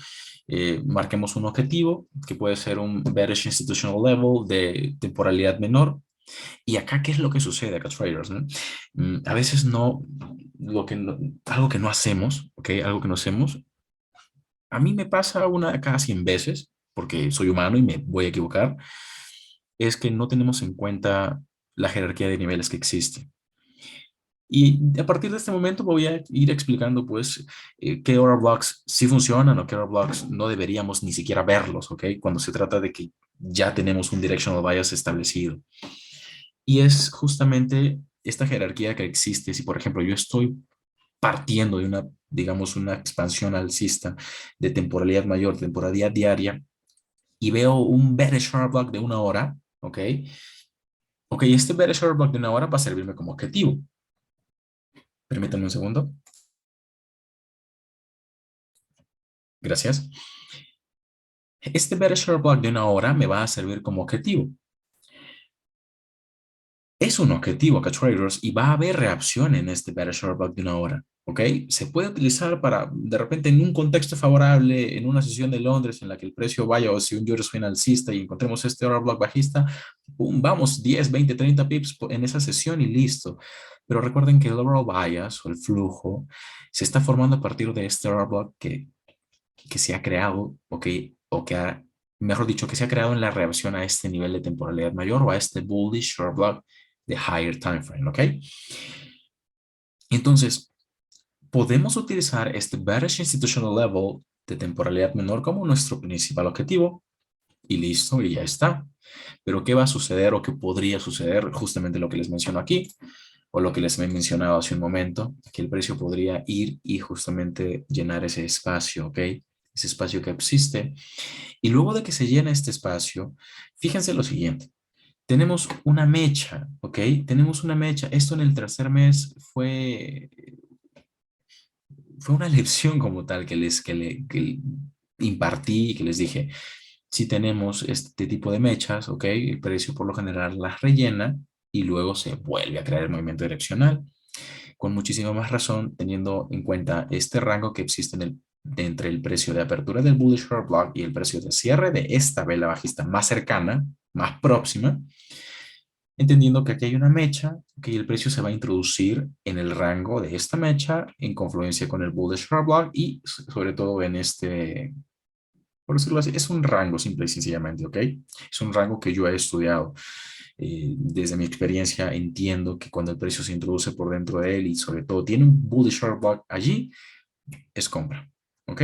marquemos un objetivo que puede ser un bearish institutional level de temporalidad menor. Y acá, ¿qué es lo que sucede acá, traders? ¿No? A veces algo que no hacemos, ¿ok? Algo que no hacemos. A mí me pasa una cada 100 veces, porque soy humano y me voy a equivocar, es que no tenemos en cuenta la jerarquía de niveles que existe. Y a partir de este momento voy a ir explicando, pues, qué order blocks sí funcionan o qué order blocks no deberíamos ni siquiera verlos, ¿ok? Cuando se trata de que ya tenemos un directional bias establecido. Y es justamente esta jerarquía que existe. Si, por ejemplo, yo estoy partiendo de una, digamos, una expansión alcista de temporalidad mayor, temporalidad diaria, y veo un bearish order block de 1 hora, ¿ok? Ok, este bearish order block de 1 hora va a servirme como objetivo. Permítanme un segundo. Gracias. Este better short block de una hora me va a servir como objetivo. Es un objetivo acá, traders, y va a haber reacción en este better short block de una hora. ¿Ok? Se puede utilizar para, de repente, en un contexto favorable, en una sesión de Londres en la que el precio vaya o si un Euro swing alcista y encontremos este order block bajista, ¡pum! Vamos 10, 20, 30 pips en esa sesión y listo. Pero recuerden que el overall bias o el flujo se está formando a partir de este order block que se ha creado, ¿ok? O que ha, mejor dicho, que se ha creado en la reacción a este nivel de temporalidad mayor o a este bullish short block de higher time frame, ¿ok? Entonces, podemos utilizar este bearish institutional level de temporalidad menor como nuestro principal objetivo y listo, y ya está. Pero ¿qué va a suceder o qué podría suceder? Justamente lo que les menciono aquí o lo que les he mencionado hace un momento, que el precio podría ir y justamente llenar ese espacio, ¿ok? Ese espacio que existe. Y luego de que se llena este espacio, fíjense lo siguiente. Tenemos una mecha, ¿ok? Tenemos una mecha. Esto en el tercer mes fue una lección como tal que impartí, que les dije, si tenemos este tipo de mechas, ¿ok? El precio por lo general las rellena y luego se vuelve a crear el movimiento direccional, con muchísima más razón teniendo en cuenta este rango que existe entre el precio de apertura del bullish short block y el precio de cierre de esta vela bajista más cercana, más próxima, entendiendo que aquí hay una mecha, que el precio se va a introducir en el rango de esta mecha en confluencia con el bullish short block y sobre todo en este, por decirlo así, es un rango simple y sencillamente, ¿ok? Es un rango que yo he estudiado. Desde mi experiencia entiendo que cuando el precio se introduce por dentro de él y sobre todo tiene un bullish short block allí, es compra, ¿ok?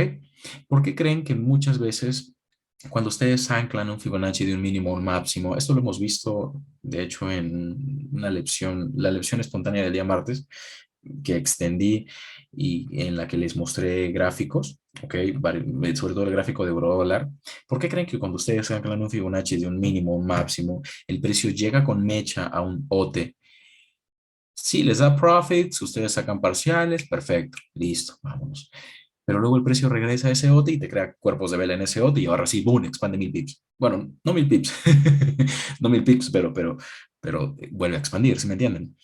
Porque creen que muchas veces cuando ustedes anclan un Fibonacci de un mínimo a un máximo, esto lo hemos visto de hecho en una lección, la lección espontánea del día martes, que extendí y en la que les mostré gráficos, ¿ok? Sobre todo el gráfico de euro dólar. ¿Por qué creen que cuando ustedes anclan un Fibonacci de un mínimo a un máximo, el precio llega con mecha a un OTE? Si les da profits, ustedes sacan parciales, perfecto, listo, vámonos. Pero luego el precio regresa a ese OTE y te crea cuerpos de vela en ese OTE y ahora sí, boom, expande 1000 pips. Bueno, no 1000 pips, no 1000 pips, pero vuelve a expandir, ¿sí me entienden?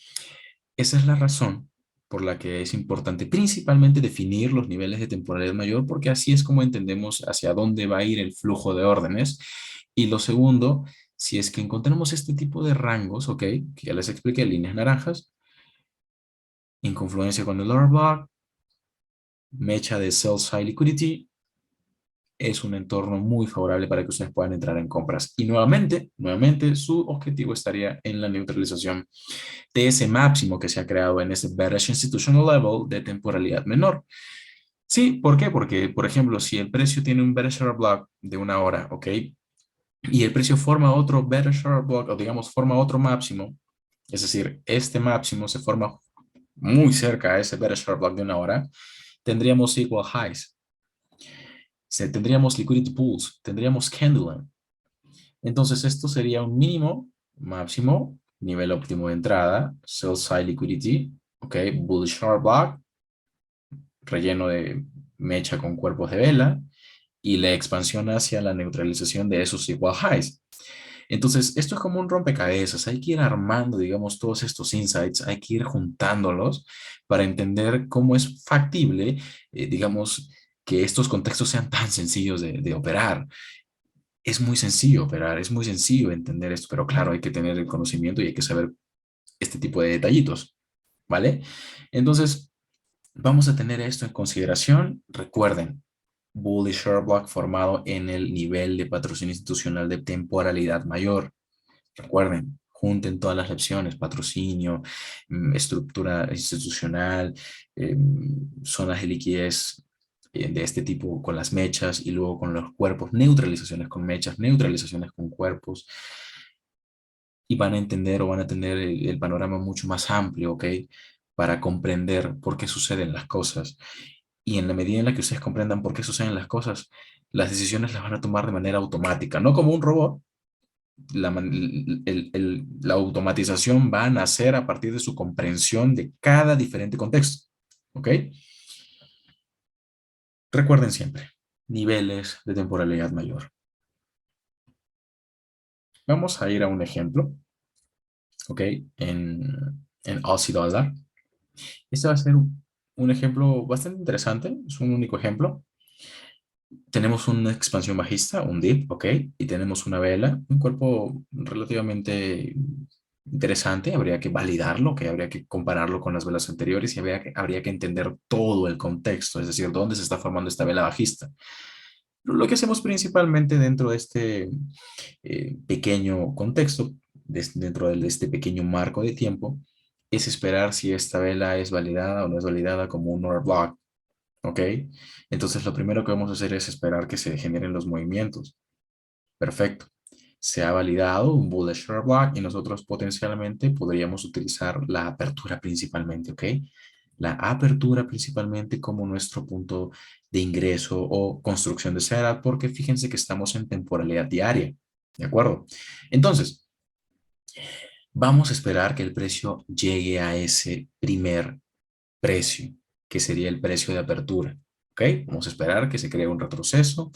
Esa es la razón por la que es importante principalmente definir los niveles de temporalidad mayor, porque así es como entendemos hacia dónde va a ir el flujo de órdenes. Y lo segundo, si es que encontramos este tipo de rangos, ¿ok? Que ya les expliqué, líneas naranjas, en confluencia con el order block, mecha de sell side liquidity, es un entorno muy favorable para que ustedes puedan entrar en compras. Y nuevamente, su objetivo estaría en la neutralización de ese máximo que se ha creado en ese bearish institutional level de temporalidad menor. Sí, ¿por qué? Porque, por ejemplo, si el precio tiene un bearish order block de una hora, ¿ok? Y el precio forma otro bearish order block, o digamos, forma otro máximo, es decir, este máximo se forma muy cerca a ese bearish order block de una hora, tendríamos equal highs, tendríamos liquidity pools, tendríamos candle. Entonces, esto sería un mínimo, máximo, nivel óptimo de entrada, sell side liquidity, ¿ok? Bullish order block, relleno de mecha con cuerpos de vela y la expansión hacia la neutralización de esos equal highs. Entonces, esto es como un rompecabezas. Hay que ir armando, digamos, todos estos insights, hay que ir juntándolos para entender cómo es factible, digamos, que estos contextos sean tan sencillos de operar. Es muy sencillo operar, es muy sencillo entender esto, pero claro, hay que tener el conocimiento y hay que saber este tipo de detallitos, ¿vale? Entonces, vamos a tener esto en consideración. Recuerden, bullish short block formado en el nivel de patrocinio institucional de temporalidad mayor. Recuerden, junten todas las lecciones, patrocinio, estructura institucional, zonas de liquidez de este tipo con las mechas y luego con los cuerpos, neutralizaciones con mechas, neutralizaciones con cuerpos, y van a entender o van a tener el panorama mucho más amplio, ¿ok? Para comprender por qué suceden las cosas. Y en la medida en la que ustedes comprendan por qué suceden las cosas, las decisiones las van a tomar de manera automática, no como un robot. La automatización va a nacer a partir de su comprensión de cada diferente contexto, ¿ok? Recuerden siempre, niveles de temporalidad mayor. Vamos a ir a un ejemplo, ¿ok? En Aussie Dollar. Este va a ser un ejemplo bastante interesante, es un único ejemplo. Tenemos una expansión bajista, un dip, ¿ok? Y tenemos una vela, un cuerpo relativamente interesante. Habría que validarlo, que habría que compararlo con las velas anteriores y habría que entender todo el contexto, es decir, dónde se está formando esta vela bajista. Lo que hacemos principalmente dentro de este pequeño contexto, dentro de este pequeño marco de tiempo, es esperar si esta vela es validada o no es validada como un order block. ¿Ok? Entonces lo primero que vamos a hacer es esperar que se generen los movimientos. Perfecto. Se ha validado un bullish short block y nosotros potencialmente podríamos utilizar la apertura principalmente, ¿ok? La apertura principalmente como nuestro punto de ingreso o construcción de setup, porque fíjense que estamos en temporalidad diaria, ¿de acuerdo? Entonces, vamos a esperar que el precio llegue a ese primer precio, que sería el precio de apertura. ¿Ok? Vamos a esperar que se cree un retroceso.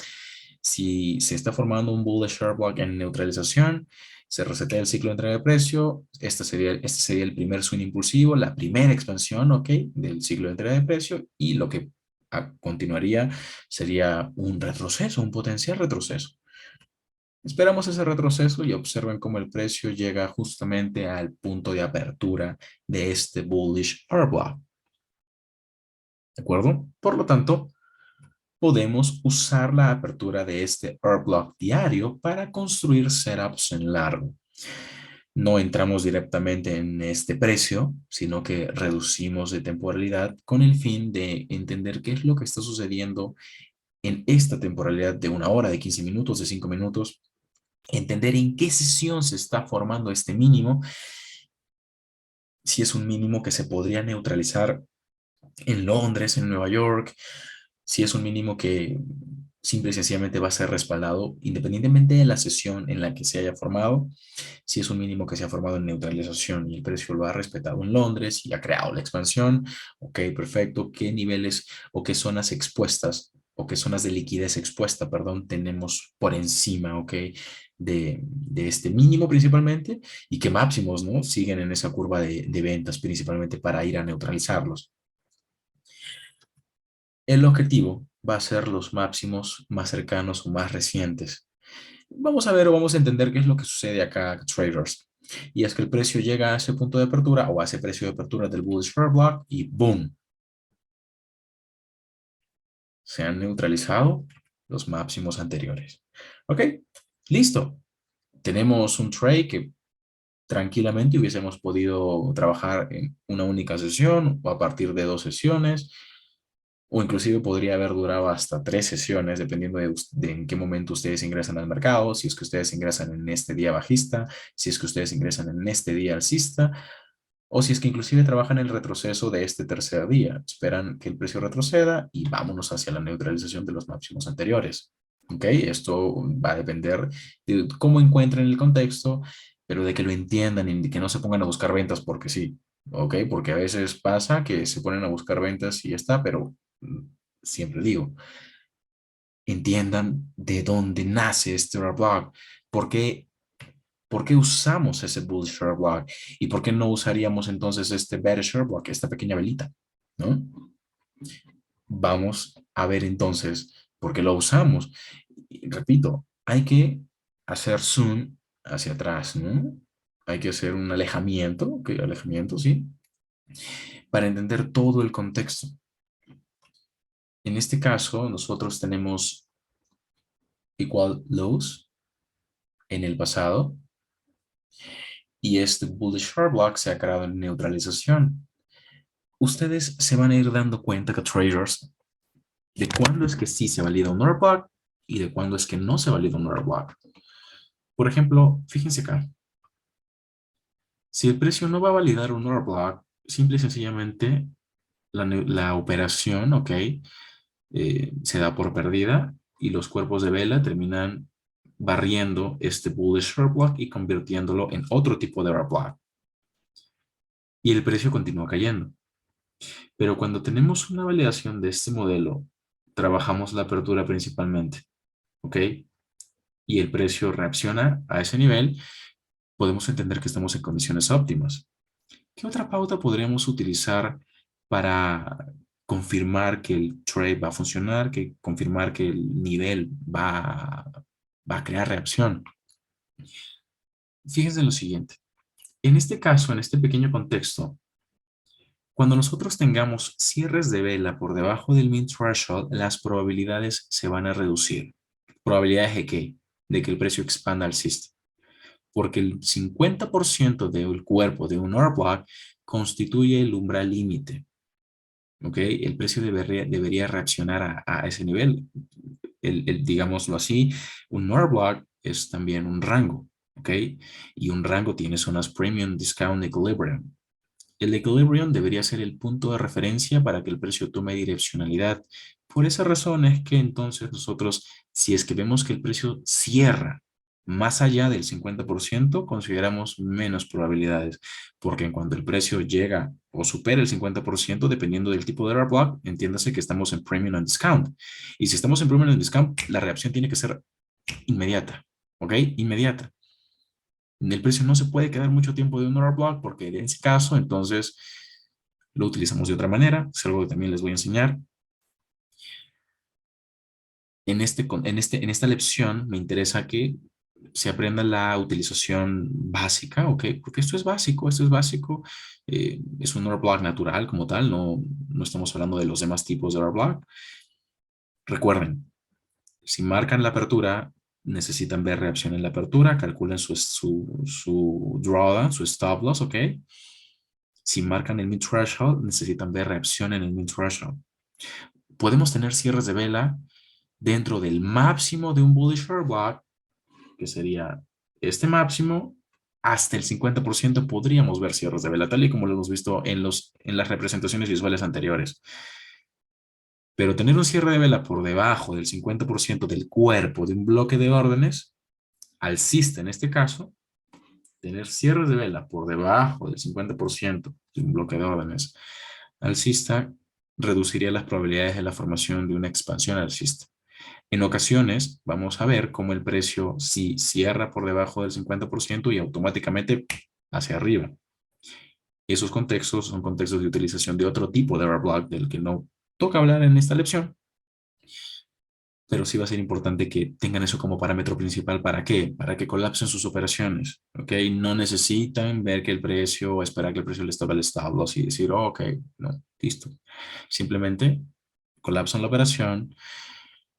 Si se está formando un bullish short block en neutralización, se resetea el ciclo de entrega de precio. Este sería el primer swing impulsivo, la primera expansión, ¿ok? Del ciclo de entrega de precio. Y lo que continuaría sería un retroceso, un potencial retroceso. Esperamos ese retroceso y observen cómo el precio llega justamente al punto de apertura de este bullish short block. ¿De acuerdo? Por lo tanto, podemos usar la apertura de este order block diario para construir setups en largo. No entramos directamente en este precio, sino que reducimos de temporalidad con el fin de entender qué es lo que está sucediendo en esta temporalidad de una hora, de 15 minutos, de 5 minutos, entender en qué sesión se está formando este mínimo, si es un mínimo que se podría neutralizar en Londres, en Nueva York, si es un mínimo que simple y sencillamente va a ser respaldado independientemente de la sesión en la que se haya formado, si es un mínimo que se ha formado en neutralización y el precio lo ha respetado en Londres y ha creado la expansión, ok, perfecto, qué niveles o qué zonas expuestas o qué zonas de liquidez expuesta, perdón, tenemos por encima, ok, de este mínimo principalmente y qué máximos, ¿no? Siguen en esa curva de ventas principalmente para ir a neutralizarlos. El objetivo va a ser los máximos más cercanos o más recientes. Vamos a ver o vamos a entender qué es lo que sucede acá, traders. Y es que el precio llega a ese punto de apertura o a ese precio de apertura del bullish fair block y ¡boom! Se han neutralizado los máximos anteriores. ¿Ok? Listo. Tenemos un trade que tranquilamente hubiésemos podido trabajar en una única sesión o a partir de dos sesiones o inclusive podría haber durado hasta tres sesiones, dependiendo de en qué momento ustedes ingresan al mercado, si es que ustedes ingresan en este día bajista, si es que ustedes ingresan en este día alcista, o si es que inclusive trabajan el retroceso de este tercer día. Esperan que el precio retroceda y vámonos hacia la neutralización de los máximos anteriores. ¿Ok? Esto va a depender de cómo encuentren el contexto, pero de que lo entiendan y de que no se pongan a buscar ventas porque sí. ¿Ok? Porque a veces pasa que se ponen a buscar ventas y ya está, pero siempre digo, entiendan de dónde nace este share block, por qué, por qué usamos ese bull share block y por qué no usaríamos entonces este bear share block, esta pequeña velita, ¿no? Vamos a ver entonces por qué lo usamos. Y repito, hay que hacer zoom hacia atrás, ¿no? Hay que hacer un alejamiento, que alejamiento, sí, para entender todo el contexto. En este caso, nosotros tenemos equal lows en el pasado y este bullish short block se ha creado en neutralización. Ustedes se van a ir dando cuenta que traders de cuándo es que sí se valida un order block y de cuándo es que no se valida un order block. Por ejemplo, fíjense acá. Si el precio no va a validar un order block, simple y sencillamente la operación, ok, se da por perdida y los cuerpos de vela terminan barriendo este bullish short block y convirtiéndolo en otro tipo de order block. Y el precio continúa cayendo. Pero cuando tenemos una validación de este modelo, trabajamos la apertura principalmente, ¿ok? y el precio reacciona a ese nivel, podemos entender que estamos en condiciones óptimas. ¿Qué otra pauta podríamos utilizar para confirmar que el trade va a funcionar, que confirmar que el nivel va a crear reacción? Fíjense en lo siguiente. En este caso, en este pequeño contexto, cuando nosotros tengamos cierres de vela por debajo del mean threshold, las probabilidades se van a reducir. ¿Probabilidades de qué? De que el precio expanda alcista. Porque el 50% del cuerpo de un order block constituye el umbral límite. ¿Ok? El precio debería reaccionar a ese nivel. Digámoslo así, un order block es también un rango. ¿Ok? Y un rango tiene zonas premium, discount, equilibrium. El equilibrium debería ser el punto de referencia para que el precio tome direccionalidad. Por esa razón es que entonces nosotros, si es que vemos que el precio cierra más allá del 50%, consideramos menos probabilidades, porque en cuanto el precio llega o supera el 50%, dependiendo del tipo de order block, entiéndase que estamos en premium and discount. Y si estamos en premium and discount, la reacción tiene que ser inmediata, ¿ok? Inmediata. El precio no se puede quedar mucho tiempo de un order block porque en ese caso, entonces, lo utilizamos de otra manera. Es algo que también les voy a enseñar. En esta lección me interesa que se aprenda la utilización básica, ¿ok? Porque esto es básico. Es un order block natural como tal, no estamos hablando de los demás tipos de order block. Recuerden, si marcan la apertura, necesitan ver reacción en la apertura, calculen su drawdown, su stop loss, ¿ok? Si marcan el mid-threshold, necesitan ver reacción en el mid-threshold. Podemos tener cierres de vela dentro del máximo de un bullish order block, que sería este máximo, hasta el 50% podríamos ver cierres de vela, tal y como lo hemos visto en las representaciones visuales anteriores. Pero tener un cierre de vela por debajo del 50% del cuerpo de un bloque de órdenes, alcista en este caso, tener cierres de vela por debajo del 50% de un bloque de órdenes alcista reduciría las probabilidades de la formación de una expansión alcista. En ocasiones vamos a ver cómo el precio sí cierra por debajo del 50% y automáticamente hacia arriba. Esos contextos son contextos de utilización de otro tipo de order block del que no toca hablar en esta lección, pero sí va a ser importante que tengan eso como parámetro principal. ¿Para qué? Para que colapsen sus operaciones, ¿ok? No necesitan ver que el precio o esperar que el precio les toque el stop loss y decir, oh, ok, no, listo. Simplemente colapsan la operación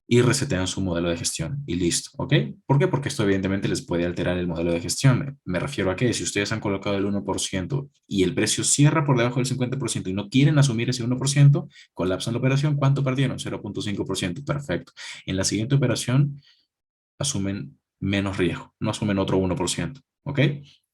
y resetean su modelo de gestión y listo, ¿ok? ¿Por qué? Porque esto evidentemente les puede alterar el modelo de gestión. Me refiero a que si ustedes han colocado el 1% y el precio cierra por debajo del 50% y no quieren asumir ese 1%, colapsan la operación. ¿Cuánto perdieron? 0.5%. Perfecto. En la siguiente operación asumen menos riesgo, no asumen otro 1%, ¿ok?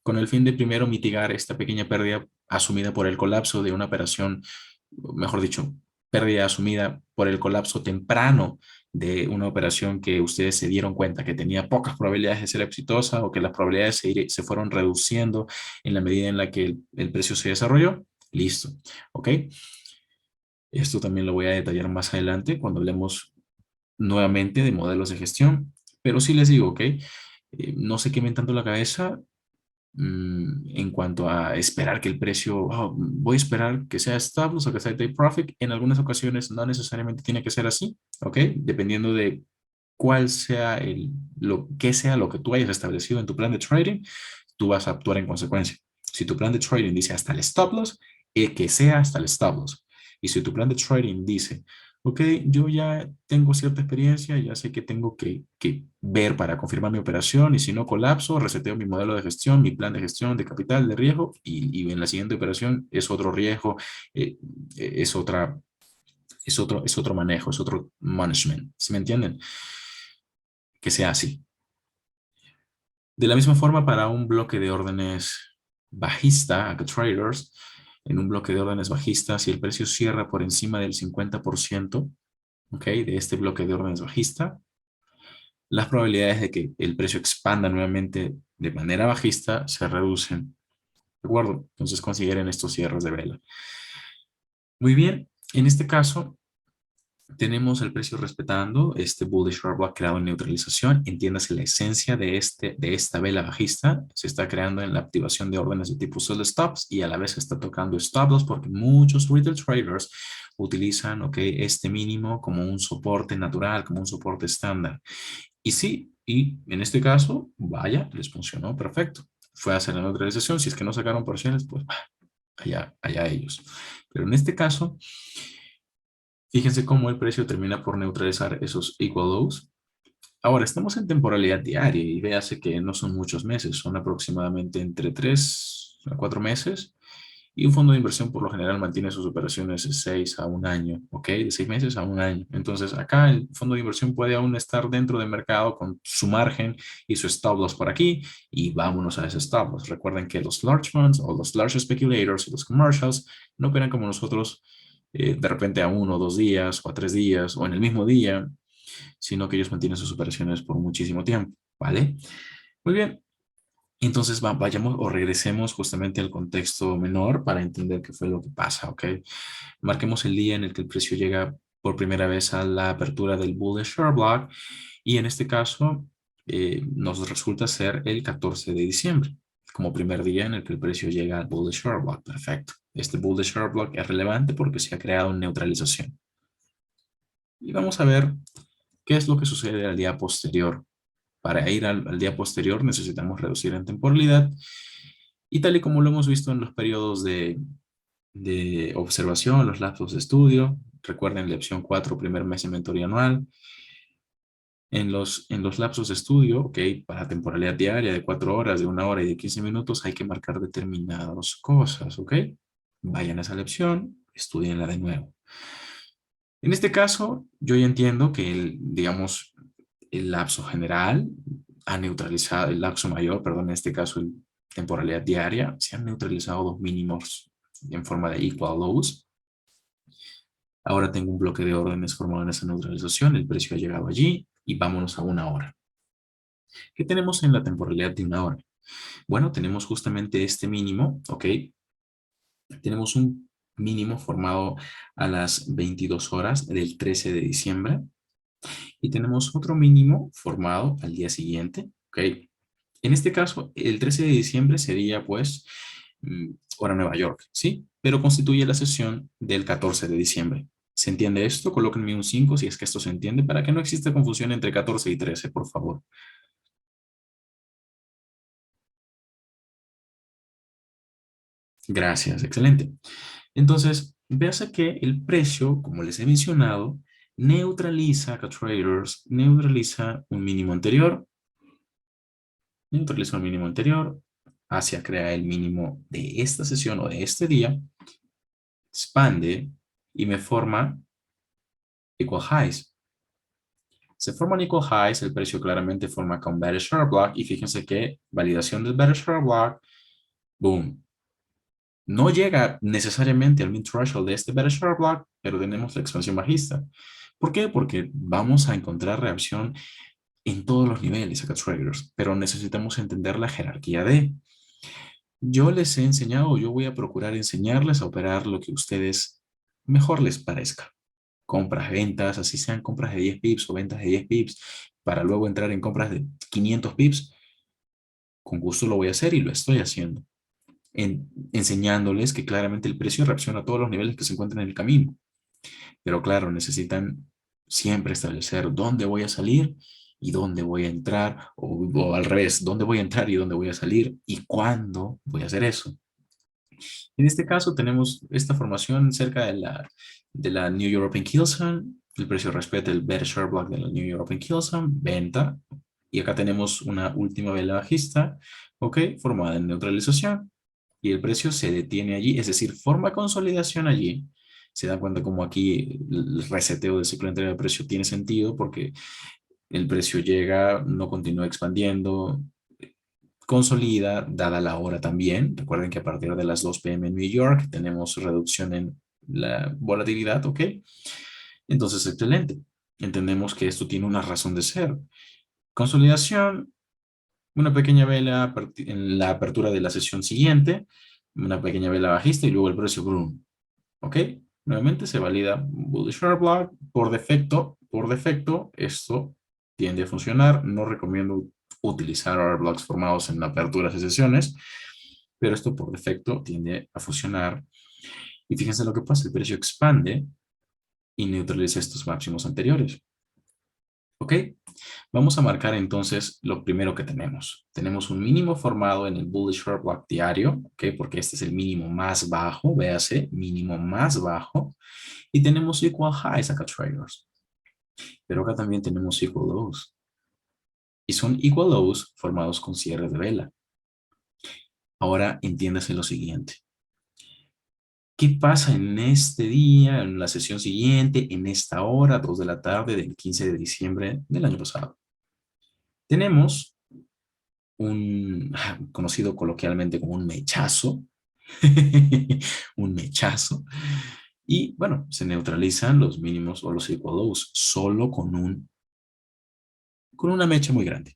Con el fin de primero mitigar esta pequeña pérdida asumida por el colapso de una operación, mejor dicho, pérdida asumida por el colapso temprano de una operación que ustedes se dieron cuenta que tenía pocas probabilidades de ser exitosa o que las probabilidades se fueron reduciendo en la medida en la que el precio se desarrolló. Listo, ¿ok? Esto también lo voy a detallar más adelante cuando hablemos nuevamente de modelos de gestión, pero sí les digo, ¿ok? No se quemen tanto la cabeza en cuanto a esperar que el precio, oh, voy a esperar que sea stop loss o que sea take profit. En algunas ocasiones no necesariamente tiene que ser así, ¿ok? Dependiendo de cuál sea que sea lo que tú hayas establecido en tu plan de trading, tú vas a actuar en consecuencia. Si tu plan de trading dice hasta el stop loss, que sea hasta el stop loss. Y si tu plan de trading dice, ok, yo ya tengo cierta experiencia, ya sé que tengo que ver para confirmar mi operación y si no colapso, reseteo mi modelo de gestión, mi plan de gestión de capital, de riesgo y en la siguiente operación es otro riesgo, eh, es es otro manejo, es otro management. ¿Sí me entienden? Que sea así. De la misma forma, para un bloque de órdenes bajista, a traders, en un bloque de órdenes bajistas, si el precio cierra por encima del 50%, ¿ok? De este bloque de órdenes bajista, las probabilidades de que el precio expanda nuevamente de manera bajista se reducen. ¿De acuerdo? Entonces consideren estos cierres de vela. Muy bien, en este caso Tenemos el precio respetando este bullish order block creado en neutralización. Entiéndase la esencia de esta vela bajista. Se está creando en la activación de órdenes de tipo sell stops y a la vez está tocando stop loss porque muchos retail traders utilizan este mínimo como un soporte natural, como un soporte estándar. Y sí, y en este caso, vaya, les funcionó perfecto. Fue a hacer la neutralización. Si es que no sacaron porciones, pues allá ellos. Pero en este caso, fíjense cómo el precio termina por neutralizar esos equal lows. Ahora, estamos en temporalidad diaria y véase que no son muchos meses, son aproximadamente entre 3 a 4 meses. Y un fondo de inversión por lo general mantiene sus operaciones de 6 a un año, ¿ok? De 6 meses a un año. Entonces, acá el fondo de inversión puede aún estar dentro del mercado con su margen y su stop loss por aquí y vámonos a ese stop loss. Recuerden que los large funds o los large speculators y los commercials no operan como nosotros de repente a 1 o 2 días o a 3 días o en el mismo día, sino que ellos mantienen sus operaciones por muchísimo tiempo, ¿vale? Muy bien. Entonces vayamos o regresemos justamente al contexto menor para entender qué fue lo que pasa, ¿ok? Marquemos el día en el que el precio llega por primera vez a la apertura del bullish short block y en este caso nos resulta ser el 14 de diciembre como primer día en el que el precio llega al bullish short block. Perfecto. Este bullish short block es relevante porque se ha creado una neutralización. Y vamos a ver qué es lo que sucede al día posterior. Para ir al día posterior necesitamos reducir en temporalidad y tal y como lo hemos visto en los periodos de observación, los lapsos de estudio, recuerden la opción 4, primer mes de mentoría anual, en los lapsos de estudio, ok, para temporalidad diaria de 4 horas, de 1 hora y de 15 minutos hay que marcar determinadas cosas, ok. Vayan a esa lección, estudienla de nuevo. En este caso, yo ya entiendo que digamos, el lapso general ha neutralizado, el lapso mayor, perdón, en este caso, el temporalidad diaria, se han neutralizado dos mínimos en forma de equal lows. Ahora tengo un bloque de órdenes formado en esa neutralización, el precio ha llegado allí y vámonos a 1 hora. ¿Qué tenemos en la temporalidad de 1 hora? Bueno, tenemos justamente este mínimo, ¿ok? Tenemos un mínimo formado a las 22 horas del 13 de diciembre y tenemos otro mínimo formado al día siguiente, ¿ok? En este caso, el 13 de diciembre sería, pues, hora Nueva York, ¿sí? Pero constituye la sesión del 14 de diciembre. ¿Se entiende esto? Colóquenme un 5 si es que esto se entiende, para que no exista confusión entre 14 y 13, por favor. Gracias, excelente. Entonces, véase que el precio, como les he mencionado, neutraliza acá traders, neutraliza un mínimo anterior, hacia crear el mínimo de esta sesión o de este día, expande y me forma equal highs. Se forman equal highs, el precio claramente forma acá un bearish order block y fíjense que validación del bearish order block, boom. No llega necesariamente al mid threshold de este bearish order block, pero tenemos la expansión bajista. ¿Por qué? Porque vamos a encontrar reacción en todos los niveles acá traders, pero necesitamos entender la jerarquía de. Yo les he enseñado, yo voy a procurar enseñarles a operar lo que a ustedes mejor les parezca. Compras, ventas, así sean compras de 10 pips o ventas de 10 pips, para luego entrar en compras de 500 pips, con gusto lo voy a hacer y lo estoy haciendo. Enseñándoles que claramente el precio reacciona a todos los niveles que se encuentran en el camino. Pero claro, necesitan siempre establecer dónde voy a salir y dónde voy a entrar, o al revés, dónde voy a entrar y dónde voy a salir y cuándo voy a hacer eso. En este caso tenemos esta formación cerca de la New European Killzone. El precio respeta el bearish short block de la New European Killzone, venta. Y acá tenemos una última vela bajista, ok, formada en neutralización. Y el precio se detiene allí, es decir, forma consolidación allí. Se dan cuenta como aquí el reseteo del ciclo de entrega de precio tiene sentido porque el precio llega, no continúa expandiendo, consolida, dada la hora también. Recuerden que a partir de las 2 p.m. en New York tenemos reducción en la volatilidad, ¿ok? Entonces, excelente. Entendemos que esto tiene una razón de ser. Consolidación, una pequeña vela en la apertura de la sesión siguiente, una pequeña vela bajista y luego el precio boom, ¿ok? nuevamente se valida bullish order block. Por defecto, esto tiende a funcionar. No recomiendo utilizar order blocks formados en aperturas y sesiones, pero esto por defecto tiende a funcionar. Y fíjense lo que pasa, el precio expande y neutraliza estos máximos anteriores. ¿Ok? Vamos a marcar entonces lo primero que tenemos. Tenemos un mínimo formado en el bullish order block diario, ¿ok? Porque este es el mínimo más bajo, véase, mínimo más bajo. Y tenemos equal highs acá, traders. Pero acá también tenemos equal lows. Y son equal lows formados con cierre de vela. Ahora entiéndase lo siguiente. ¿Qué pasa en este día, en la sesión siguiente, en esta hora, 2 de la tarde del 15 de diciembre del año pasado? Tenemos un conocido coloquialmente como un mechazo, un mechazo, y bueno, se neutralizan los mínimos o los equal lows solo con una mecha muy grande.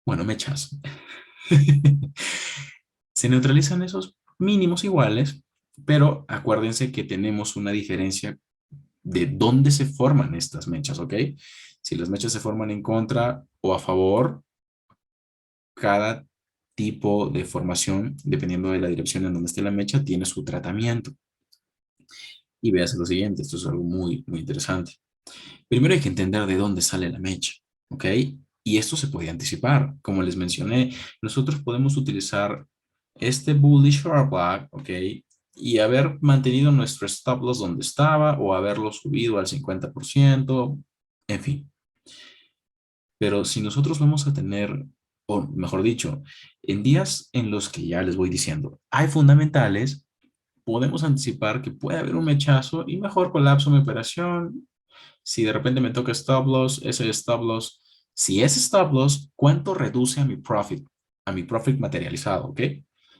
Bueno, mechazo. Se neutralizan esos mínimos iguales, pero acuérdense que tenemos una diferencia de dónde se forman estas mechas, ¿ok? Si las mechas se forman en contra o a favor, cada tipo de formación, dependiendo de la dirección en donde esté la mecha, tiene su tratamiento. Y veas lo siguiente, esto es algo muy, muy interesante. Primero hay que entender de dónde sale la mecha, ¿ok? Y esto se puede anticipar. Como les mencioné, nosotros podemos utilizar este bullish or black, ¿ok? Y haber mantenido nuestro stop loss donde estaba o haberlo subido al 50%, en fin. Pero si nosotros vamos a tener, o mejor dicho, en días en los que ya les voy diciendo, hay fundamentales, podemos anticipar que puede haber un mechazo y mejor colapso mi operación. Si de repente me toca stop loss, ese stop loss, si ese stop loss, ¿cuánto reduce a mi profit materializado, ¿ok?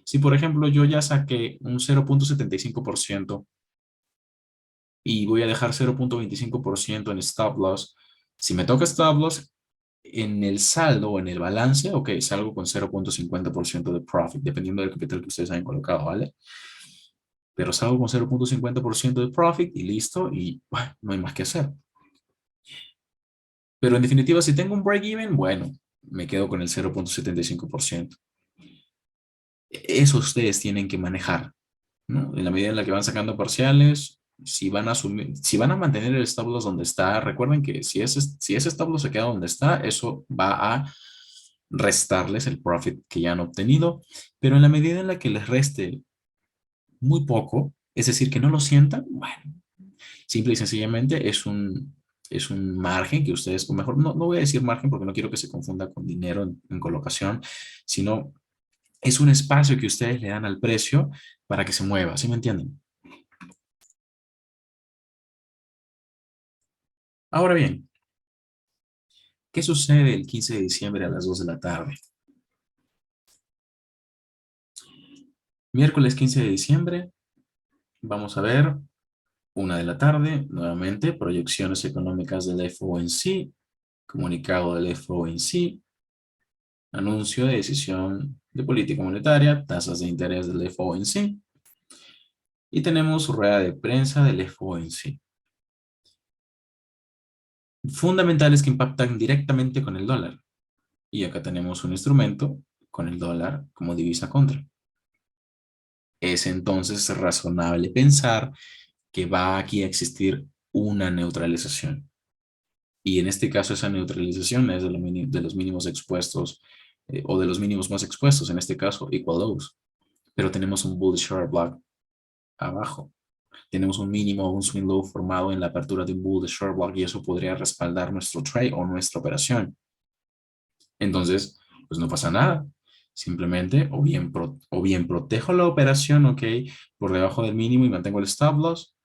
Si por ejemplo yo ya saqué un 0,75% y voy a dejar 0,25% en stop loss, si me toca stop loss, en el saldo o en el balance, ok, salgo con 0,50% de profit, dependiendo del capital que ustedes hayan colocado, ¿vale? Pero salgo con 0,50% de profit y listo, y bueno, no hay más que hacer. Pero en definitiva, si tengo un break-even, bueno, me quedo con el 0,75%. Eso ustedes tienen que manejar, ¿no? En la medida en la que van sacando parciales, si van a mantener el stop loss donde está, recuerden que si ese stop loss se queda donde está, eso va a restarles el profit que ya han obtenido, pero en la medida en la que les reste muy poco, es decir, que no lo sientan, bueno, simple y sencillamente es un margen que ustedes, o mejor, no voy a decir margen porque no quiero que se confunda con dinero en colocación, sino es un espacio que ustedes le dan al precio para que se mueva, ¿sí me entienden? Ahora bien, ¿qué sucede el 15 de diciembre a las 2 de la tarde? Miércoles 15 de diciembre, vamos a ver 1 de la tarde, nuevamente, proyecciones económicas del FOMC, comunicado del FOMC, anuncio de decisión de política monetaria, tasas de interés del FOMC, y tenemos rueda de prensa del FOMC. Fundamentales que impactan directamente con el dólar. Y acá tenemos un instrumento con el dólar como divisa contra. Es entonces razonable pensar que va aquí a existir una neutralización. Y en este caso esa neutralización es de los mínimos expuestos o de los mínimos más expuestos, en este caso equal lows. Pero tenemos un bullish order block abajo. Tenemos un mínimo o un swing low formado en la apertura de un bullish order block y eso podría respaldar nuestro trade o nuestra operación. Entonces, pues no pasa nada. Simplemente o bien protejo la operación, ok, por debajo del mínimo y mantengo el stop loss,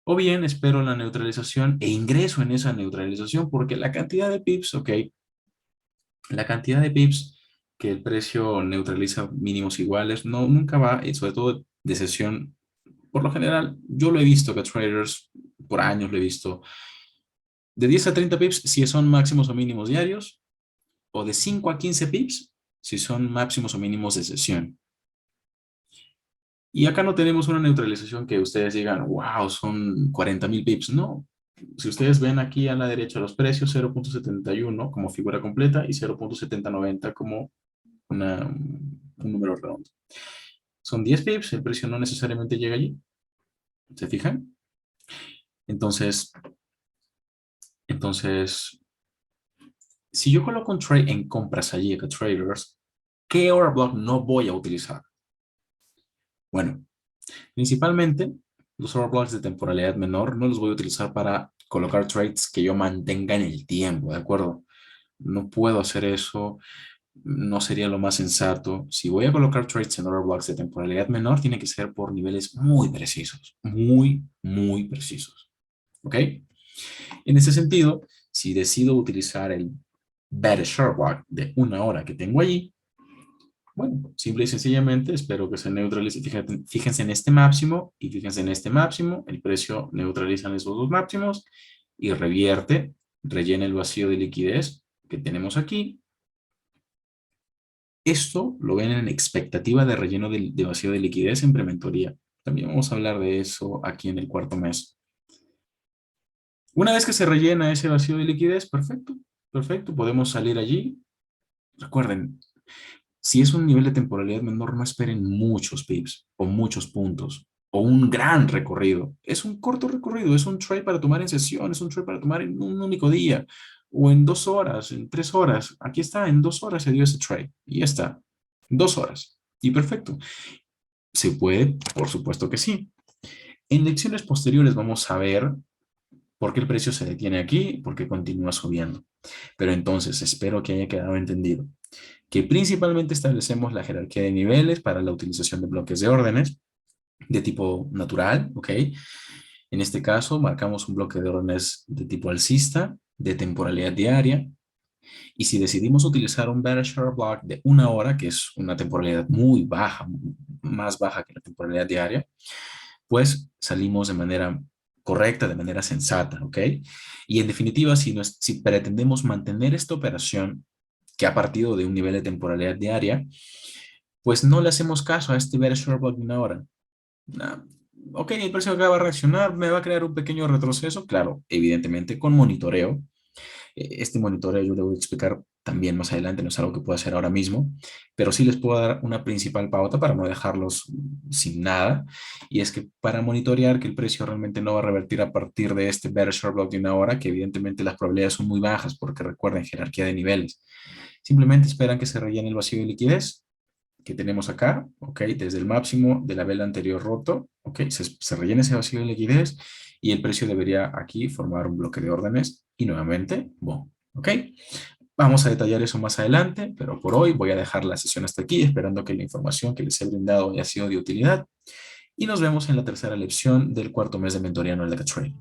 o bien espero la neutralización e ingreso en esa neutralización porque la cantidad de pips, ok, la cantidad de pips que el precio neutraliza mínimos iguales, no, nunca va, y sobre todo de sesión, por lo general, yo lo he visto que traders, por años lo he visto, de 10 a 30 pips si son máximos o mínimos diarios, o de 5 a 15 pips si son máximos o mínimos de sesión. Y acá no tenemos una neutralización que ustedes digan, wow, son 40.000 pips. No. Si ustedes ven aquí a la derecha los precios, 0.71 como figura completa y 0.7090 como un número redondo. Son 10 pips, el precio no necesariamente llega allí. ¿Se fijan? Entonces, entonces, si yo coloco un trade en compras allí acá traders, ¿qué order block no voy a utilizar? Bueno, principalmente los order blocks de temporalidad menor no los voy a utilizar para colocar trades que yo mantenga en el tiempo, ¿de acuerdo? No puedo hacer eso, no sería lo más sensato. Si voy a colocar trades en order blocks de temporalidad menor, tiene que ser por niveles muy precisos, muy, muy precisos. ¿Ok? En ese sentido, si decido utilizar el better short block de una hora que tengo allí, bueno, simple y sencillamente espero que se neutralice. Fíjense en este máximo y fíjense en este máximo. El precio neutraliza en esos dos máximos y revierte, rellena el vacío de liquidez que tenemos aquí. Esto lo ven en expectativa de relleno de vacío de liquidez en prementoría. También vamos a hablar de eso aquí en el cuarto mes. Una vez que se rellena ese vacío de liquidez, perfecto, perfecto, podemos salir allí. Recuerden, si es un nivel de temporalidad menor, no esperen muchos pips o muchos puntos o un gran recorrido. Es un corto recorrido, es un trade para tomar en sesión, es un trade para tomar en un único día o en 2 horas, en 3 horas. Aquí está, en 2 horas se dio ese trade y ya está. 2 horas. Y perfecto. ¿Se puede? Por supuesto que sí. En lecciones posteriores vamos a ver por qué el precio se detiene aquí, por qué continúa subiendo. Pero entonces, espero que haya quedado entendido que principalmente establecemos la jerarquía de niveles para la utilización de bloques de órdenes de tipo natural, ¿ok? En este caso, marcamos un bloque de órdenes de tipo alcista, de temporalidad diaria, y si decidimos utilizar un better share block de una hora, que es una temporalidad muy baja, más baja que la temporalidad diaria, pues salimos de manera correcta, de manera sensata, ¿ok? Y en definitiva, si pretendemos mantener esta operación que ha partido de un nivel de temporalidad diaria, pues no le hacemos caso a este better short block de una hora. Ah, ok, el precio acaba de reaccionar, me va a crear un pequeño retroceso, claro, evidentemente con monitoreo. Este monitoreo yo le voy a explicar también más adelante, no es algo que pueda hacer ahora mismo, pero sí les puedo dar una principal pauta para no dejarlos sin nada, y es que para monitorear que el precio realmente no va a revertir a partir de este better short block de una hora, que evidentemente las probabilidades son muy bajas, porque recuerden, jerarquía de niveles. Simplemente esperan que se rellene el vacío de liquidez que tenemos acá, ¿ok? Desde el máximo de la vela anterior roto, ¿ok? Se rellena ese vacío de liquidez y el precio debería aquí formar un bloque de órdenes y nuevamente, boom, ¿ok? Vamos a detallar eso más adelante, pero por hoy voy a dejar la sesión hasta aquí, esperando que la información que les he brindado haya sido de utilidad y nos vemos en la tercera lección del cuarto mes de mentoría en el Trading.